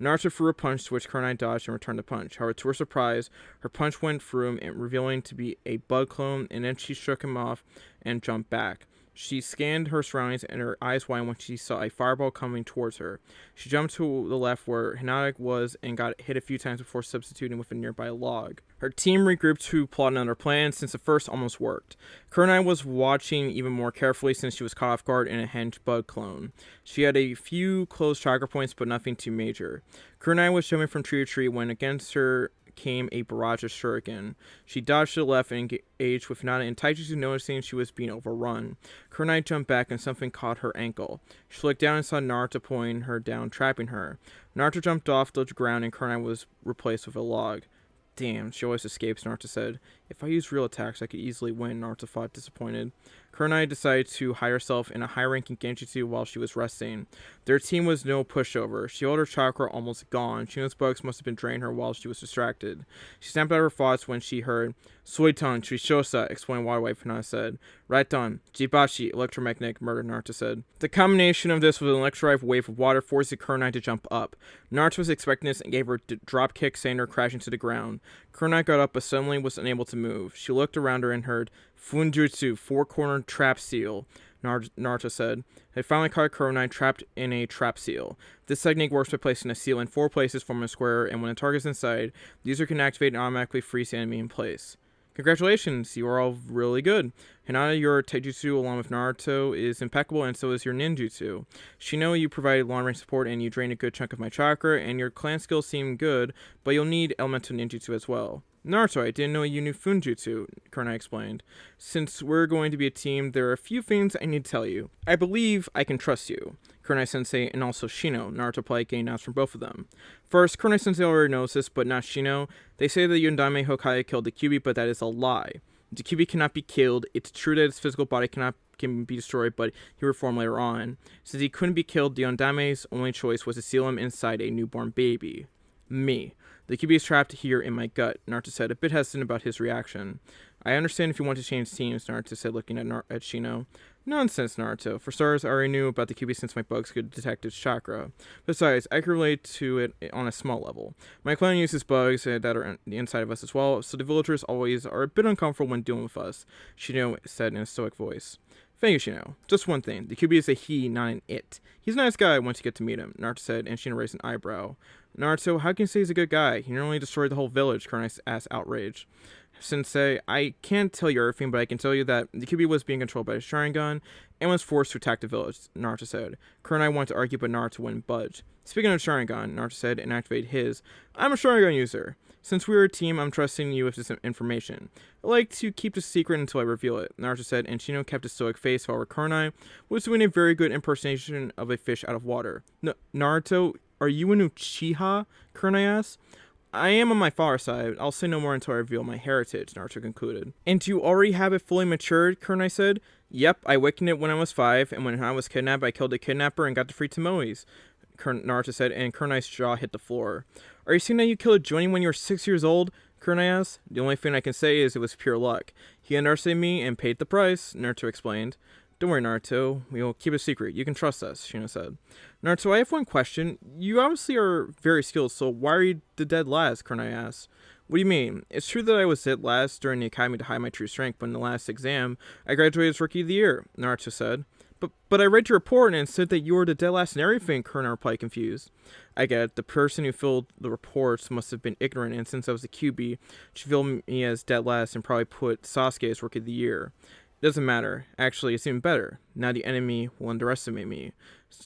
Naruto threw a punch, to which Kurenai dodged and returned the punch. However, to her surprise, her punch went through him, revealing to be a bug clone, and then she shook him off and jumped back. She scanned her surroundings, and her eyes widened when she saw a fireball coming towards her. She jumped to the left where Hinata was and got hit a few times before substituting with a nearby log. Her team regrouped to plot another plan, since the first almost worked. Kurenai was watching even more carefully since she was caught off guard in a henge bug clone. She had a few close chakra points, but nothing too major. Kurenai was jumping from tree to tree when against her came a barrage of shuriken. She dodged to the left and engaged with Hinata and Taijutsu, noticing she was being overrun. Kurenai jumped back and something caught her ankle. She looked down and saw Naruto pulling her down, trapping her. Naruto jumped off the ground and Kurenai was replaced with a log. Damn, she always escapes, Naruto said. If I use real attacks, I could easily win, Naruto thought, disappointed. Kurenai decided to hide herself in a high-ranking genjutsu while she was resting. Their team was no pushover. She held her chakra almost gone. Shino's bugs must have been draining her while she was distracted. She snapped out her thoughts when she heard, Soitan Trishosa, explained Water Wife, Hinata said. Right on. Jibashi, electromagnetic murder, Naruto said. The combination of this with an electric wave of water forced Kurenai to jump up. Naruto was expecting this and gave her a drop kick, sending her crashing to the ground. Kurenai got up but suddenly was unable to move. She looked around her and heard, Funjutsu, four-cornered trap seal, Naruto said. They finally caught Kurenai trapped in a trap seal. This technique works by placing a seal in 4 places forming a square, and when the target is inside, the user can activate and automatically freeze the enemy in place. Congratulations, you are all really good. Hinata, your taijutsu along with Naruto is impeccable, and so is your ninjutsu. Shino, you provided long-range support and you drained a good chunk of my chakra, and your clan skills seem good, but you'll need elemental ninjutsu as well. Naruto, I didn't know you knew Funjutsu, Kurenai explained. Since we're going to be a team, there are a few things I need to tell you. I believe I can trust you. Kurenai-sensei and also Shino. Naruto probably gained knowledge from both of them. First, Kurenai-sensei already knows this, but not Shino. They say the Yondame Hokage killed the Kyuubi, but that is a lie. The Kyuubi cannot be killed. It's true that his physical body can be destroyed, but he reformed later on. Since he couldn't be killed, the Yondame's only choice was to seal him inside a newborn baby. Me. The Kyuubi is trapped here in my gut, Naruto said, a bit hesitant about his reaction. I understand if you want to change teams, Naruto said, looking at Shino. Nonsense, Naruto. For starters, I already knew about the Kyuubi since my bugs could detect its chakra. Besides, I can relate to it on a small level. My clan uses bugs that are on the inside of us as well, so the villagers always are a bit uncomfortable when dealing with us, Shino said in a stoic voice. Thank you, Shino. Just one thing. The Kyuubi is a he, not an it. He's a nice guy once you get to meet him, Naruto said, and Shino raised an eyebrow. Naruto, how can you say he's a good guy? He nearly destroyed the whole village, Kurenai asked, outraged. Sensei, I can't tell you everything, but I can tell you that the Kyuubi was being controlled by a Sharingan and was forced to attack the village, Naruto said. Kurenai wanted to argue, but Naruto wouldn't budge. Speaking of Sharingan, Naruto said, and activated his. I'm a Sharingan user. Since we're a team, I'm trusting you with this information. I'd like to keep the secret until I reveal it, Naruto said, and Shino kept a stoic face, while Kurenai was doing a very good impersonation of a fish out of water. Naruto, are you an Uchiha? Kurenai asked. I am on my father's side. I'll say no more until I reveal my heritage, Naruto concluded. And do you already have it fully matured? Kurenai said. Yep, I awakened it when I was 5, and when I was kidnapped, I killed the kidnapper and got the free Tomoes, Naruto said, and Kurenai's jaw hit the floor. Are you saying that you killed a Jonin when you were 6 years old? Kurenai asked. The only thing I can say is it was pure luck. He underestimated me and paid the price, Naruto explained. Don't worry, Naruto. We will keep it a secret. You can trust us, Shino said. Naruto, I have one question. You obviously are very skilled, so why are you the dead last? Kurenai asked. What do you mean? It's true that I was dead last during the academy to hide my true strength, but in the last exam, I graduated as Rookie of the Year, Naruto said. But I read your report and it said that you were the dead last and everything, Kurenai replied, confused. I get it. The person who filled the reports must have been ignorant, and since I was a Kyuubi, she filled me as dead last and probably put Sasuke as Rookie of the Year. It doesn't matter. Actually, it's even better. Now the enemy will underestimate me,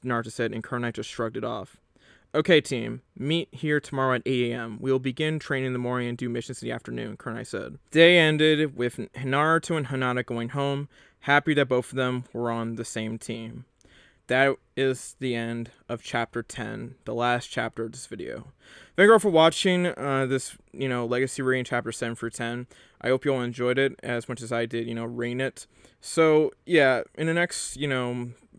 Naruto said, and Kurenai just shrugged it off. Okay, team. Meet here tomorrow at 8 a.m. We will begin training in the morning and do missions in the afternoon, Kurenai said. Day ended with Naruto and Hinata going home, happy that both of them were on the same team. That is the end of chapter 10, the last chapter of this video. Thank you all for watching this, legacy reading chapter 7 through 10. I hope you all enjoyed it as much as I did, reading it. So, yeah, in the next,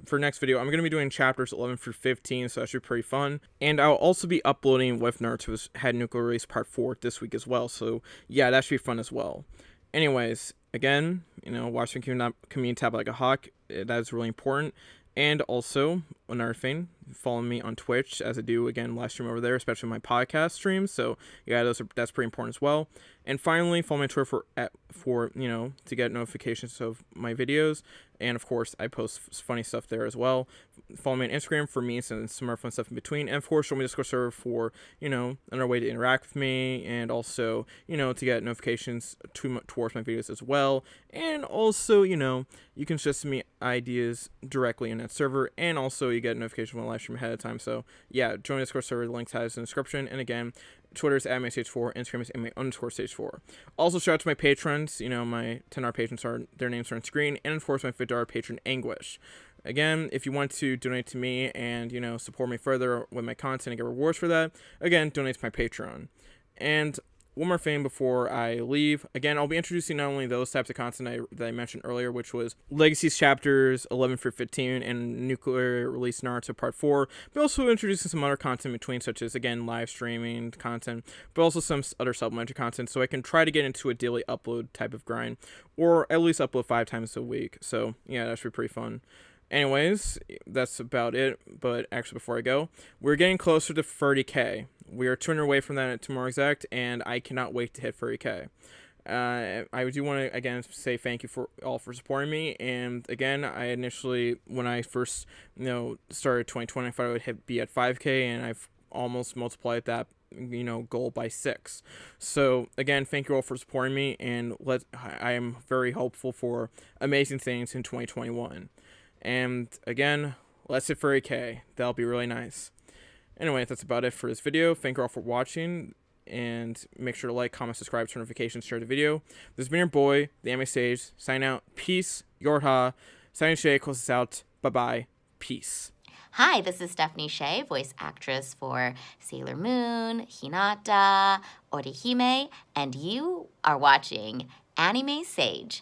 for next video, I'm going to be doing chapters 11 through 15, so that should be pretty fun. And I'll also be uploading What If Naruto Had Nuclear Release Part 4 this week as well, so yeah, that should be fun as well. Anyways, again, watching community tab like a hawk, that is really important. And also, another thing, follow me on Twitch, as I do, again, live stream over there, especially my podcast streams. So, yeah, that's pretty important as well. And finally, follow me on Twitter for to get notifications of my videos. And, of course, I post funny stuff there as well. Follow me on Instagram for memes and some more fun stuff in between. And, of course, join me Discord server for, another way to interact with me. And also, to get notifications towards my videos as well. And also, you can suggest me ideas directly in that server. And also, you get a notification when I live stream ahead of time. So, yeah, join the Discord server. The link is in the description. And, again, Twitter is @MaStage4, Instagram is @MA_Stage4. Also, shout out to my patrons. My $10 patrons their names are on screen, and of course, my $50 patron Anguish. Again, if you want to donate to me and support me further with my content and get rewards for that, again, donate to my Patreon. And one more thing before I leave. Again, I'll be introducing not only those types of content that I mentioned earlier, which was Legacies chapters 11 through 15 and Nuclear Release Naruto Part 4, but also introducing some other content in between, such as, again, live streaming content, but also some other supplementary content, so I can try to get into a daily upload type of grind, or at least upload 5 times a week. So, yeah, that should be pretty fun. Anyways, that's about it, but actually before I go, we're getting closer to 30k. We are 200 away from that tomorrow exact, and I cannot wait to hit 30k. I do want to, again, say thank you for supporting me, and again, I initially, when I first, started 2020, I thought I would be at 5k, and I've almost multiplied that, goal by 6. So, again, thank you all for supporting me, and I am very hopeful for amazing things in 2021. And again, let's hit 30k. That'll be really nice. Anyway, that's about it for this video. Thank you all for watching. And make sure to like, comment, subscribe, turn notifications, share the video. This has been your boy, the Anime Sage. Sign out. Peace. Yorha. Signing Shay closes out. Bye-bye. Peace. Hi, this is Stephanie Shea, voice actress for Sailor Moon, Hinata, Orihime, and you are watching Anime Sage.